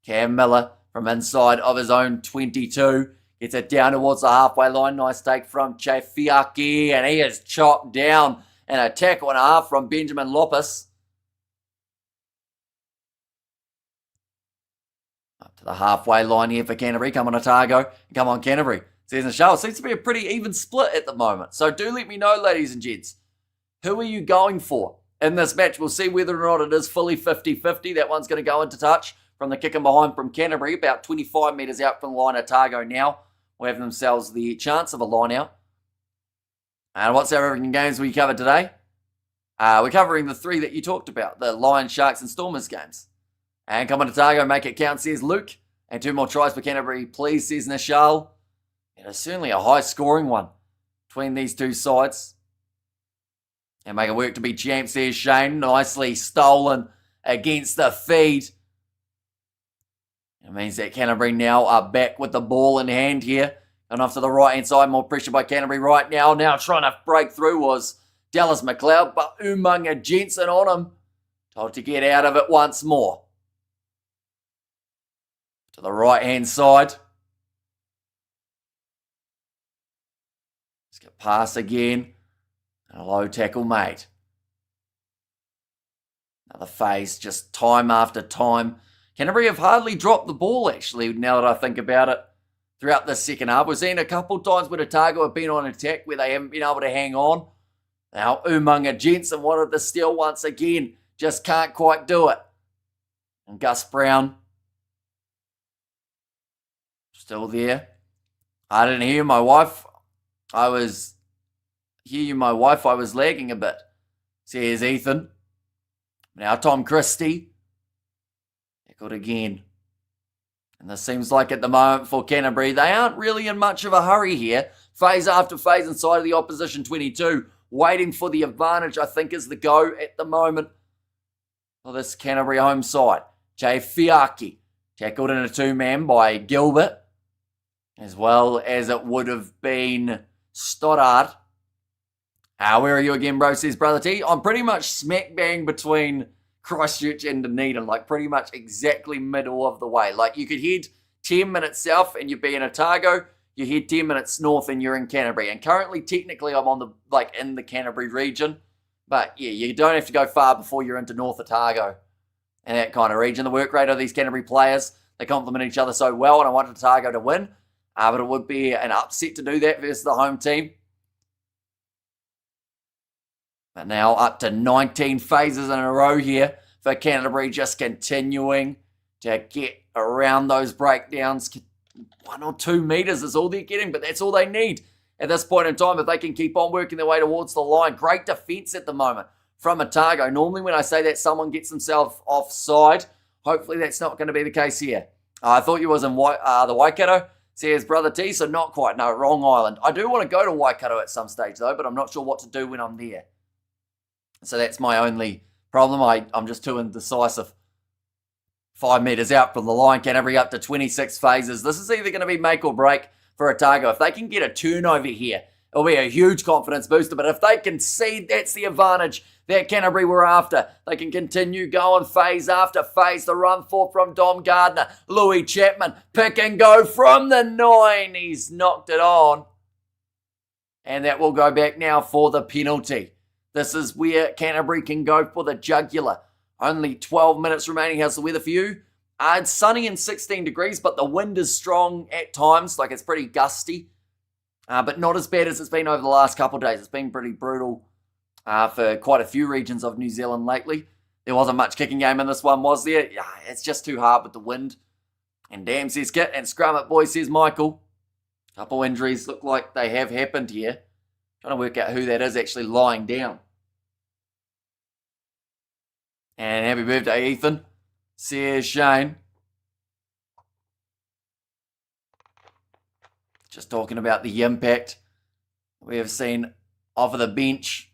Cam Miller from inside of his own 22. Gets it down towards the halfway line. Nice take from Chefiaki, and he is chopped down. And a tackle and a half from Benjamin Lopez. Up to the halfway line here for Canterbury. Come on, Otago. Come on, Canterbury. Says Michelle. Seems to be a pretty even split at the moment. So do let me know, ladies and gents. Who are you going for in this match? We'll see whether or not it is fully 50-50. That one's going to go into touch from the kick and behind from Canterbury. About 25 metres out from the line. Otago now will have themselves the chance of a line out. And what's our African games we covered today? We're covering the 3 that you talked about, the Lions, Sharks and Stormers games. And come on, Otago, make it count, says Luke. And 2 more tries for Canterbury, please, says Nishal. It is certainly a high-scoring one between these two sides. And make it work to be champs, says Shane. Nicely stolen against the feed. It means that Canterbury now are back with the ball in hand here. And off to the right-hand side, more pressure by Canterbury right now. Now trying to break through was Dallas McLeod, but Umunga Jensen on him. Told to get out of it once more. To the right-hand side. Let's get past again. And a low tackle made. Another phase, just time after time. Canterbury have hardly dropped the ball, actually, now that I think about it. Throughout the second half, we've seen a couple times where Otago have been on attack where they haven't been able to hang on. Now, Umunga Jensen wanted the steal once again, just can't quite do it. And Gus Brown, still there. I didn't hear my wife. I was lagging a bit, says Ethan. Now Tom Christie. Tackled again. And this seems like at the moment for Canterbury, they aren't really in much of a hurry here. Phase after phase inside of the opposition 22. Waiting for the advantage, I think, is the go at the moment for this Canterbury home side. Jay Fiaki. Tackled in a two-man by Gilbert. As well as it would have been Stoddard. Where are you again, bro, says Brother T. I'm pretty much smack bang between Christchurch and Dunedin, like pretty much exactly middle of the way. Like you could head 10 minutes south and you'd be in Otago. You head 10 minutes north and you're in Canterbury. And currently, technically, I'm on the in the Canterbury region. But yeah, you don't have to go far before you're into North Otago and that kind of region. The work rate of these Canterbury players, they complement each other so well, and I want Otago to win. But it would be an upset to do that versus the home team. But now up to 19 phases in a row here for Canterbury, just continuing to get around those breakdowns. 1 or 2 meters is all they're getting, but that's all they need at this point in time if they can keep on working their way towards the line. Great defence at the moment from Otago. Normally when I say that, someone gets themselves offside. Hopefully that's not going to be the case here. I thought you was in the Waikato, says Brother T, so not quite. No, wrong island. I do want to go to Waikato at some stage though, but I'm not sure what to do when I'm there. So that's my only problem. I'm just too indecisive. 5 meters out from the line, Canterbury up to 26 phases. This is either going to be make or break for Otago. If they can get a turnover here, it'll be a huge confidence booster. But if they concede, that's the advantage that Canterbury were after. They can continue going phase after phase. The run forth from Dom Gardner. Louis Chapman, pick and go from the 9. He's knocked it on. And that will go back now for the penalty. This is where Canterbury can go for the jugular. Only 12 minutes remaining. How's the weather for you? It's sunny and 16 degrees, but the wind is strong at times. Like it's pretty gusty, but not as bad as it's been over the last couple of days. It's been pretty brutal for quite a few regions of New Zealand lately. There wasn't much kicking game in this one, was there? Yeah, it's just too hard with the wind. And damn, says Kit, and scrum it, boys, says Michael. Couple injuries look like they have happened here. Trying to work out who that is actually lying down. And happy birthday, Ethan, says Shane. Just talking about the impact we have seen off of the bench.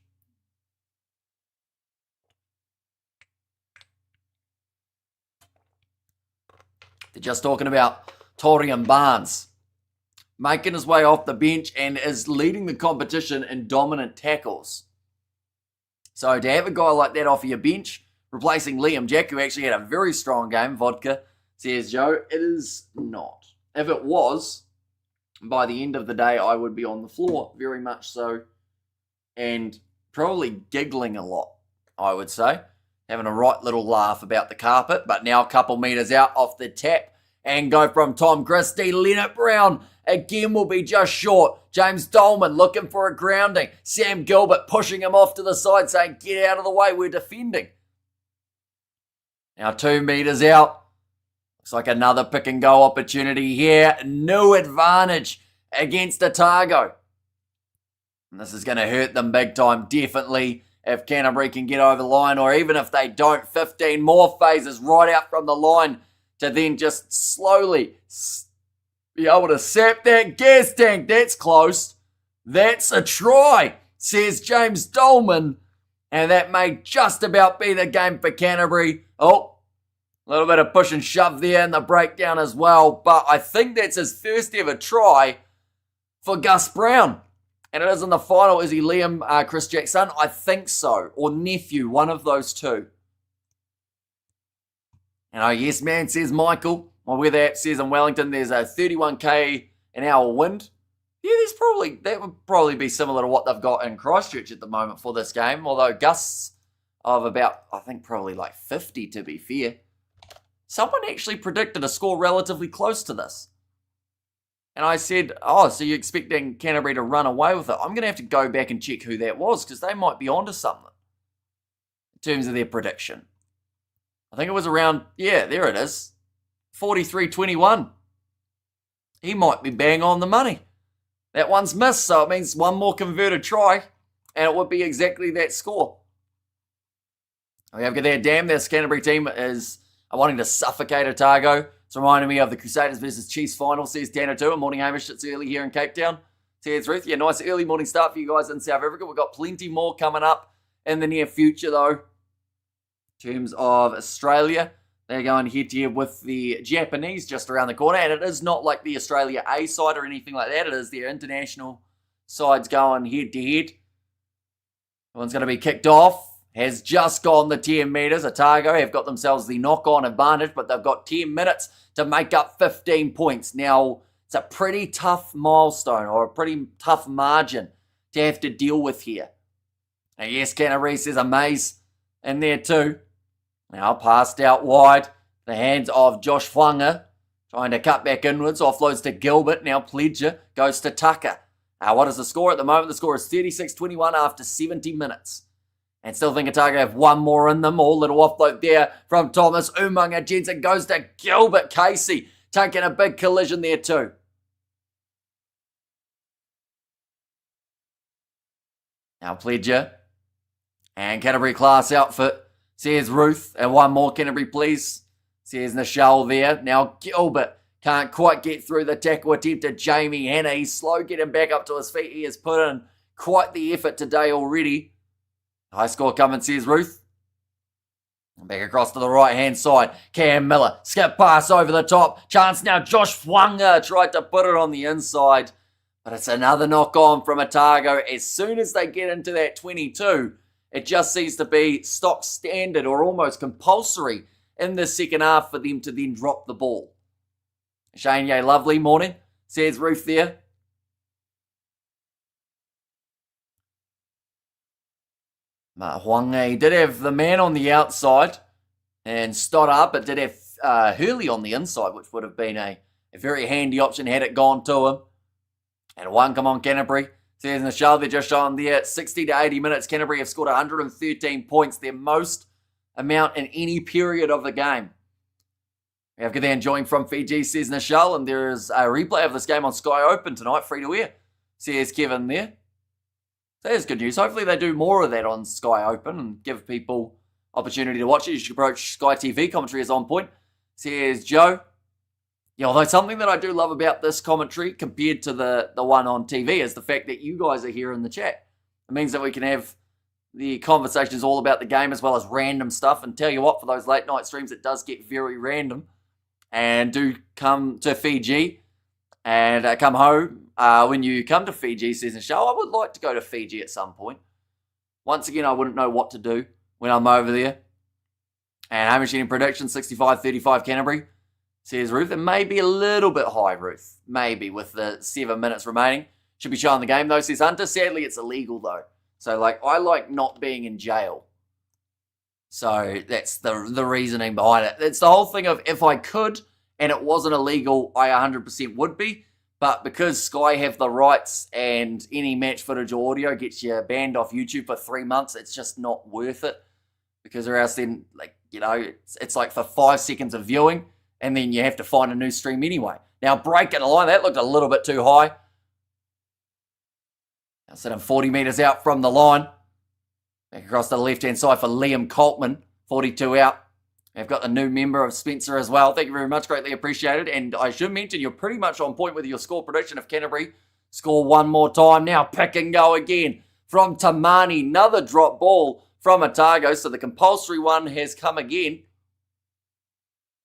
They're just talking about Torian Barnes making his way off the bench and is leading the competition in dominant tackles. So to have a guy like that off of your bench, replacing Liam Jack, who actually had a very strong game, Vodka, says Joe, it is not. If it was, by the end of the day, I would be on the floor, very much so, and probably giggling a lot, I would say. Having a right little laugh about the carpet, but now a couple metres out off the tap, and go from Tom Christie. Leonard Brown again will be just short. James Dolman looking for a grounding. Sam Gilbert pushing him off to the side, saying, get out of the way, we're defending. Now 2 metres out. Looks like another pick and go opportunity here. No advantage against Otago. And this is going to hurt them big time, definitely, if Canterbury can get over the line, or even if they don't. 15 more phases right out from the line to then just slowly be able to sap that gas tank. That's close. That's a try, says James Dolman. And that may just about be the game for Canterbury. Oh, a little bit of push and shove there in the breakdown as well. But I think that's his first ever try for Gus Brown. And it is in the final. Is he Liam Chris Jack's son? I think so. Or nephew, one of those two. And oh, yes, man, says Michael. My weather app says in Wellington there's a 31k an hour wind. Yeah, that would probably be similar to what they've got in Christchurch at the moment for this game. Although gusts of about, I think probably like 50 to be fair. Someone actually predicted a score relatively close to this. And I said, oh, so you're expecting Canterbury to run away with it? I'm going to have to go back and check who that was because they might be onto something in terms of their prediction. I think it was around, yeah, there it is, 43-21. He might be bang on the money. That one's missed, so it means one more converted try, and it would be exactly that score. We have there, damn, this Canterbury team is wanting to suffocate Otago. It's reminding me of the Crusaders versus Chiefs final, says Tanner too. Morning, Hamish. It's early here in Cape Town. Says Ruth. Yeah, nice early morning start for you guys in South Africa. We've got plenty more coming up in the near future, though. In terms of Australia, they're going head-to-head with the Japanese just around the corner. And it is not like the Australia A side or anything like that. It is their international sides going head-to-head. One's going to be kicked off. Has just gone the 10 metres. Otago have got themselves the knock-on advantage, but they've got 10 minutes to make up 15 points. Now, it's a pretty tough milestone or a pretty tough margin to have to deal with here. Now, yes, Canterbury says a maze in there too. Now, passed out wide. The hands of Josh Whanga, trying to cut back inwards. Offloads to Gilbert. Now, Pledger goes to Tucker. What is the score at the moment? The score is 36-21 after 70 minutes. And still think Otago have one more in them. All little offload there from Thomas. Umunga Jensen goes to Gilbert Casey. Taking a big collision there too. Now Pledger. And Canterbury class outfit. Says Ruth. And one more Canterbury please. Says Nichelle there. Now Gilbert can't quite get through the tackle attempt to Jamie Hanna. He's slow getting back up to his feet. He has put in quite the effort today already. High score coming, says Ruth. Back across to the right-hand side. Cam Miller. Skip pass over the top. Chance now. Josh Whanga tried to put it on the inside. But it's another knock-on from Otago. As soon as they get into that 22, it just seems to be stock standard or almost compulsory in the second half for them to then drop the ball. Shane, yay, lovely morning, says Ruth there. Huang, he did have the man on the outside and Stoddard, but did have Hurley on the inside, which would have been a very handy option had it gone to him. And one, come on, Canterbury. Says Nichelle, they're just showing there 60 to 80 minutes. Canterbury have scored 113 points, their most amount in any period of the game. We have there enjoying from Fiji, says Nichelle, and there is a replay of this game on Sky Open tonight, free to air, says Kevin there. So that's good news. Hopefully they do more of that on Sky Open and give people opportunity to watch it. You should approach Sky TV commentary is on point. Says Joe. Yeah, although something that I do love about this commentary compared to the one on TV is the fact that you guys are here in the chat. It means that we can have the conversations all about the game as well as random stuff. And tell you what, for those late night streams, it does get very random. And do come to Fiji and come home. When you come to Fiji, says Nichelle, I would like to go to Fiji at some point. Once again, I wouldn't know what to do when I'm over there. And Hamish in prediction, 65-35 Canterbury, says Ruth. It may be a little bit high, Ruth. Maybe with the 7 minutes remaining. Should be showing the game, though, says Hunter. Sadly, it's illegal, though. So, I like not being in jail. So, that's the reasoning behind it. It's the whole thing of if I could and it wasn't illegal, I 100% would be. But because Sky have the rights and any match footage or audio gets you banned off YouTube for 3 months, it's just not worth it. Because or else then, it's like for 5 seconds of viewing, and then you have to find a new stream anyway. Now, breaking the line, that looked a little bit too high. Now sitting 40 metres out from the line. Back across to the left-hand side for Liam Coltman, 42 out. We've got the new member of Spencer as well. Thank you very much. Greatly appreciated. And I should mention you're pretty much on point with your score prediction of Canterbury. Score one more time. Now pick and go again from Tamani. Another drop ball from Otago. So the compulsory one has come again.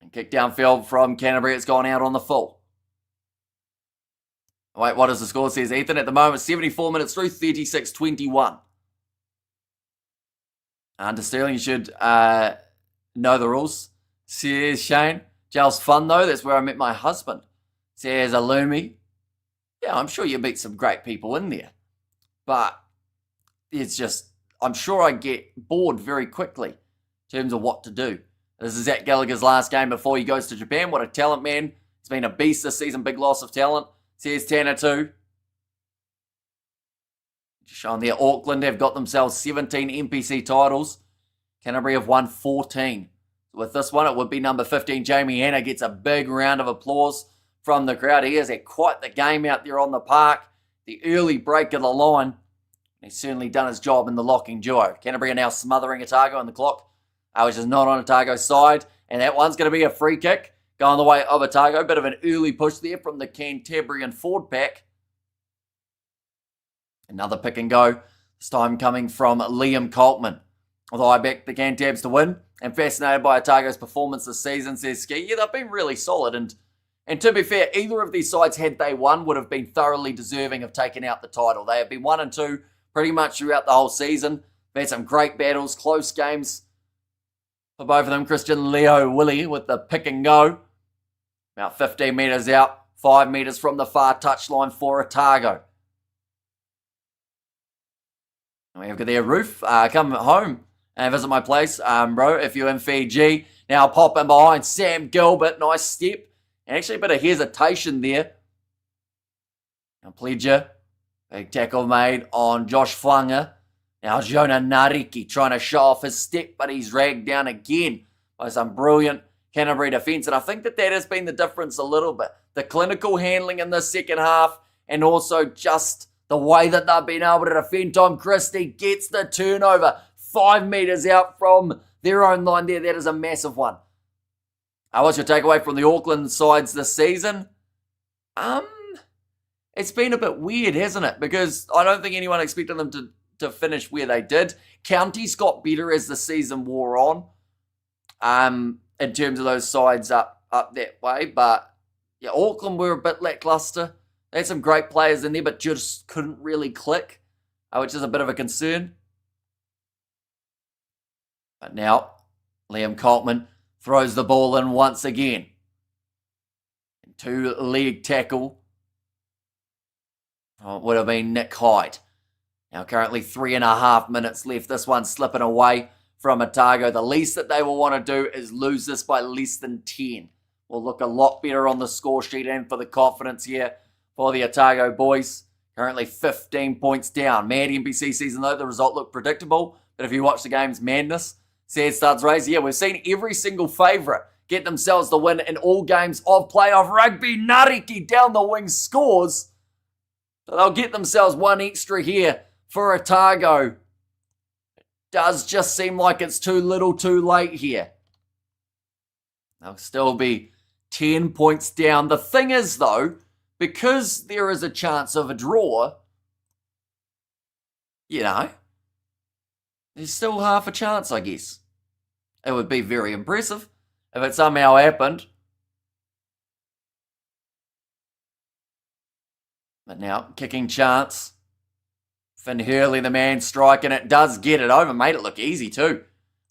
And kick downfield from Canterbury. It's gone out on the full. Wait, what does the score says, Ethan? At the moment, 74 minutes through, 36-21. Under Sterling, you should... know the rules, says Shane. Jail's fun though, that's where I met my husband, says Alumi. Yeah, I'm sure you meet some great people in there. But it's just, I'm sure I get bored very quickly in terms of what to do. This is Zach Gallagher's last game before he goes to Japan. What a talent, man. He's been a beast this season, big loss of talent, says Tanner too. Just showing there, Auckland have got themselves 17 NPC titles. Canterbury have won 14. With this one, it would be number 15, Jamie Hanna, gets a big round of applause from the crowd. He has had quite the game out there on the park. The early break of the line. He's certainly done his job in the locking duo. Canterbury are now smothering Otago on the clock. which is not on Otago's side. And that one's going to be a free kick going the way of Otago. Bit of an early push there from the Canterbury forward pack. Another pick and go. This time coming from Liam Coltman. Although I backed the Cantabs to win. I'm fascinated by Otago's performance this season, says Ski. Yeah, they've been really solid. And to be fair, either of these sides, had they won, would have been thoroughly deserving of taking out the title. They have been 1 and 2 pretty much throughout the whole season. They've had some great battles, close games for both of them. Christian Leo Willie with the pick and go. About 15 metres out, 5 metres from the far touchline for Otago. And we have got their Roof. Come home and visit my place, bro, if you're in Fiji. Now pop in behind Sam Gilbert. Nice step. And actually a bit of hesitation there. Now Pledger. Big tackle made on Josh Flanger. Now Jonah Nariki trying to show off his step, but he's dragged down again by some brilliant Canterbury defence. And I think that has been the difference a little bit. The clinical handling in the second half, and also just the way that they've been able to defend. Tom Christie gets the turnover 5 metres out from their own line there. That is a massive one. What's your takeaway from the Auckland sides this season? It's been a bit weird, hasn't it? Because I don't think anyone expected them to finish where they did. Counties got better as the season wore on. In terms of those sides up that way. But yeah, Auckland were a bit lackluster. They had some great players in there, but just couldn't really click, which is a bit of a concern. But now, Liam Coltman throws the ball in once again. 2-leg tackle. Would have been Nick Hyde. Now currently 3.5 minutes left. This one's slipping away from Otago. The least that they will want to do is lose this by less than 10. Will look a lot better on the score sheet and for the confidence here for the Otago boys. Currently 15 points down. Mad NPC season though, the result looked predictable. But if you watch the game's madness, says Studs Rays, yeah, we've seen every single favourite get themselves the win in all games of playoff rugby. Nariki down the wing scores. So they'll get themselves one extra here for Otago. Does just seem like it's too little too late here. They'll still be 10 points down. The thing is, though, because there is a chance of a draw, you know, there's still half a chance, I guess. It would be very impressive if it somehow happened. But now, kicking chance. Finn Hurley, the man striking it, does get it over. Made it look easy too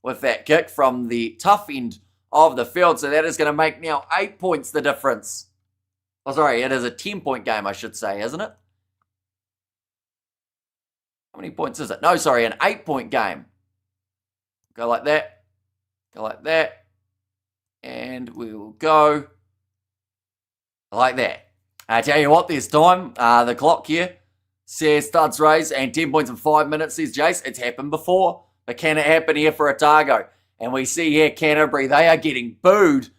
with that kick from the tough end of the field. So that is going to make now 8 points the difference. Oh, sorry, it is a 10-point game, I should say, isn't it? How many points is it? No, sorry, an 8-point game. Go like that. Go like that. And we will go like that. I tell you what, this time, the clock here says Studs Rays and 10 points in 5 minutes, says Jace. It's happened before, but can it happen here for Otago? And we see here Canterbury, they are getting booed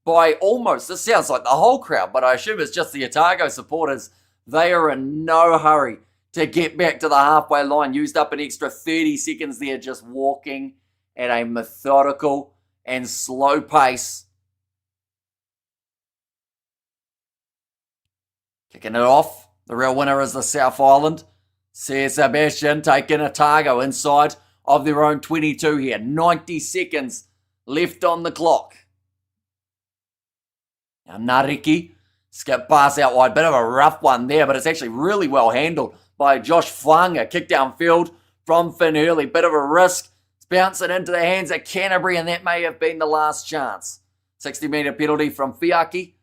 by almost, this sounds like the whole crowd, but I assume it's just the Otago supporters. They are in no hurry to get back to the halfway line. Used up an extra 30 seconds there just walking at a methodical and slow pace. Kicking it off. The real winner is the South Island. Says Sebastian taking Otago inside of their own 22 here. 90 seconds left on the clock. Now Nariki, skip pass out wide. Bit of a rough one there, but it's actually really well handled by Josh Flanger. Kick downfield from Finn Hurley. Bit of a risk. It's bouncing into the hands of Canterbury, and that may have been the last chance. 60-metre penalty from Fiaki.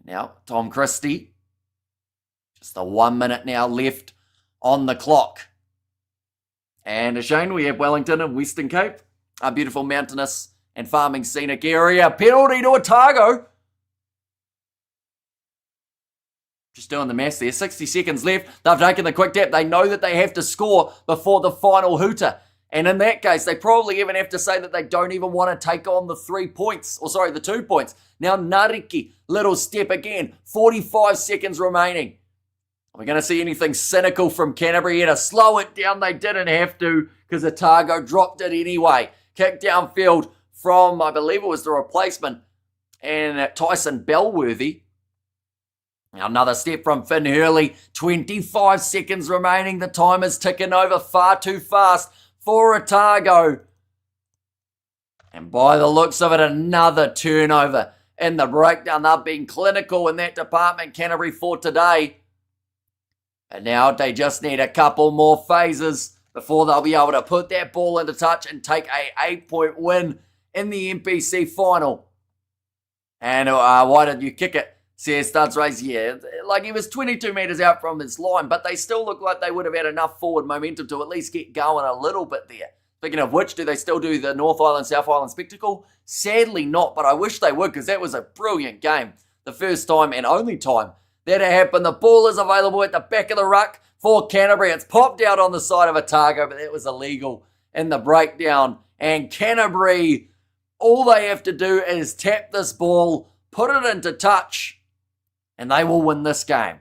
Now, Tom Christie. Just the 1 minute now left on the clock. And Shane, we have Wellington and Western Cape. A beautiful mountainous and farming scenic area. Penalty to Otago. Just doing the maths there. 60 seconds left. They've taken the quick tap. They know that they have to score before the final hooter. And in that case, they probably even have to say that they don't even want to take on the 3 points. Or sorry, the 2 points. Now Nariki, little step again. 45 seconds remaining. Are we going to see anything cynical from Canterbury here to slow it down? They didn't have to because Otago dropped it anyway. Kick downfield from, I believe it was the replacement, and Tyson Bellworthy. Now another step from Finn Hurley. 25 seconds remaining. The time is ticking over far too fast for Otago. And by the looks of it, another turnover in the breakdown. They've been clinical in that department, Canterbury, for today. And now they just need a couple more phases before they'll be able to put that ball into touch and take a 8-point win in the NPC final. And why did you kick it? Says Studs Race. Yeah, like he was 22 metres out from his line, but they still look like they would have had enough forward momentum to at least get going a little bit there. Speaking of which, do they still do the North Island, South Island spectacle? Sadly not, but I wish they would because that was a brilliant game. The first time and only time that it happened. The ball is available at the back of the ruck for Canterbury. It's popped out on the side of Otago, but that was illegal in the breakdown. And Canterbury, all they have to do is tap this ball, put it into touch, and they will win this game.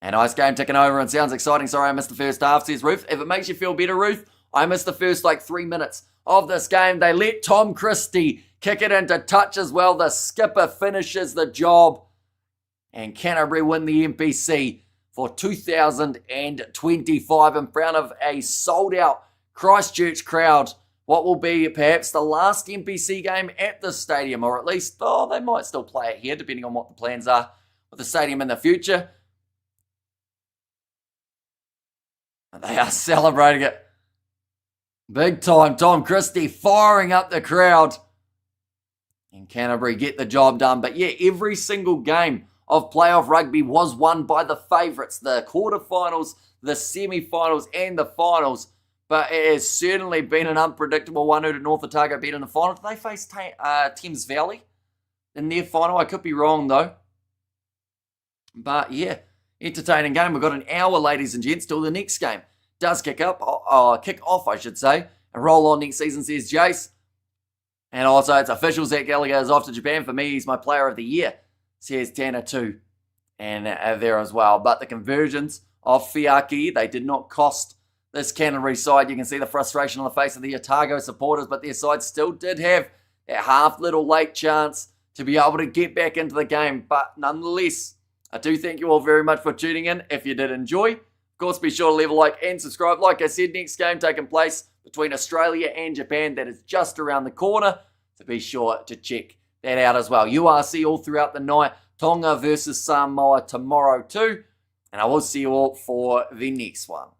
And nice game ticking over and sounds exciting. Sorry I missed the first half, says Ruth. If it makes you feel better, Ruth, I missed the first 3 minutes of this game. They let Tom Christie kick it into touch as well. The skipper finishes the job. And Canterbury win the NPC for 2025 in front of a sold-out Christchurch crowd. What will be perhaps the last NPC game at this stadium, or at least, they might still play it here, depending on what the plans are with the stadium in the future. And they are celebrating it big time. Tom Christie firing up the crowd. And Canterbury get the job done. But yeah, every single game of playoff rugby was won by the favourites. The quarterfinals, the semi-finals, and the finals. But it has certainly been an unpredictable one. Who did North Otago beat in the final? Did they face Thames Valley in their final? I could be wrong, though. But, yeah, entertaining game. We've got an hour, ladies and gents, till the next game does kick off, I should say, and roll on next season, says Jace. And also, it's official. Zach Gallagher is off to Japan. For me, he's my player of the year, says Tanner too. And there as well. But the conversions of Fiaki, they did not cost this Canterbury side. You can see the frustration on the face of the Otago supporters, but their side still did have that half little late chance to be able to get back into the game. But nonetheless, I do thank you all very much for tuning in. If you did enjoy, of course, be sure to leave a like and subscribe. Like I said, next game taking place between Australia and Japan. That is just around the corner, so be sure to check that out as well. URC all throughout the night. Tonga versus Samoa tomorrow too. And I will see you all for the next one.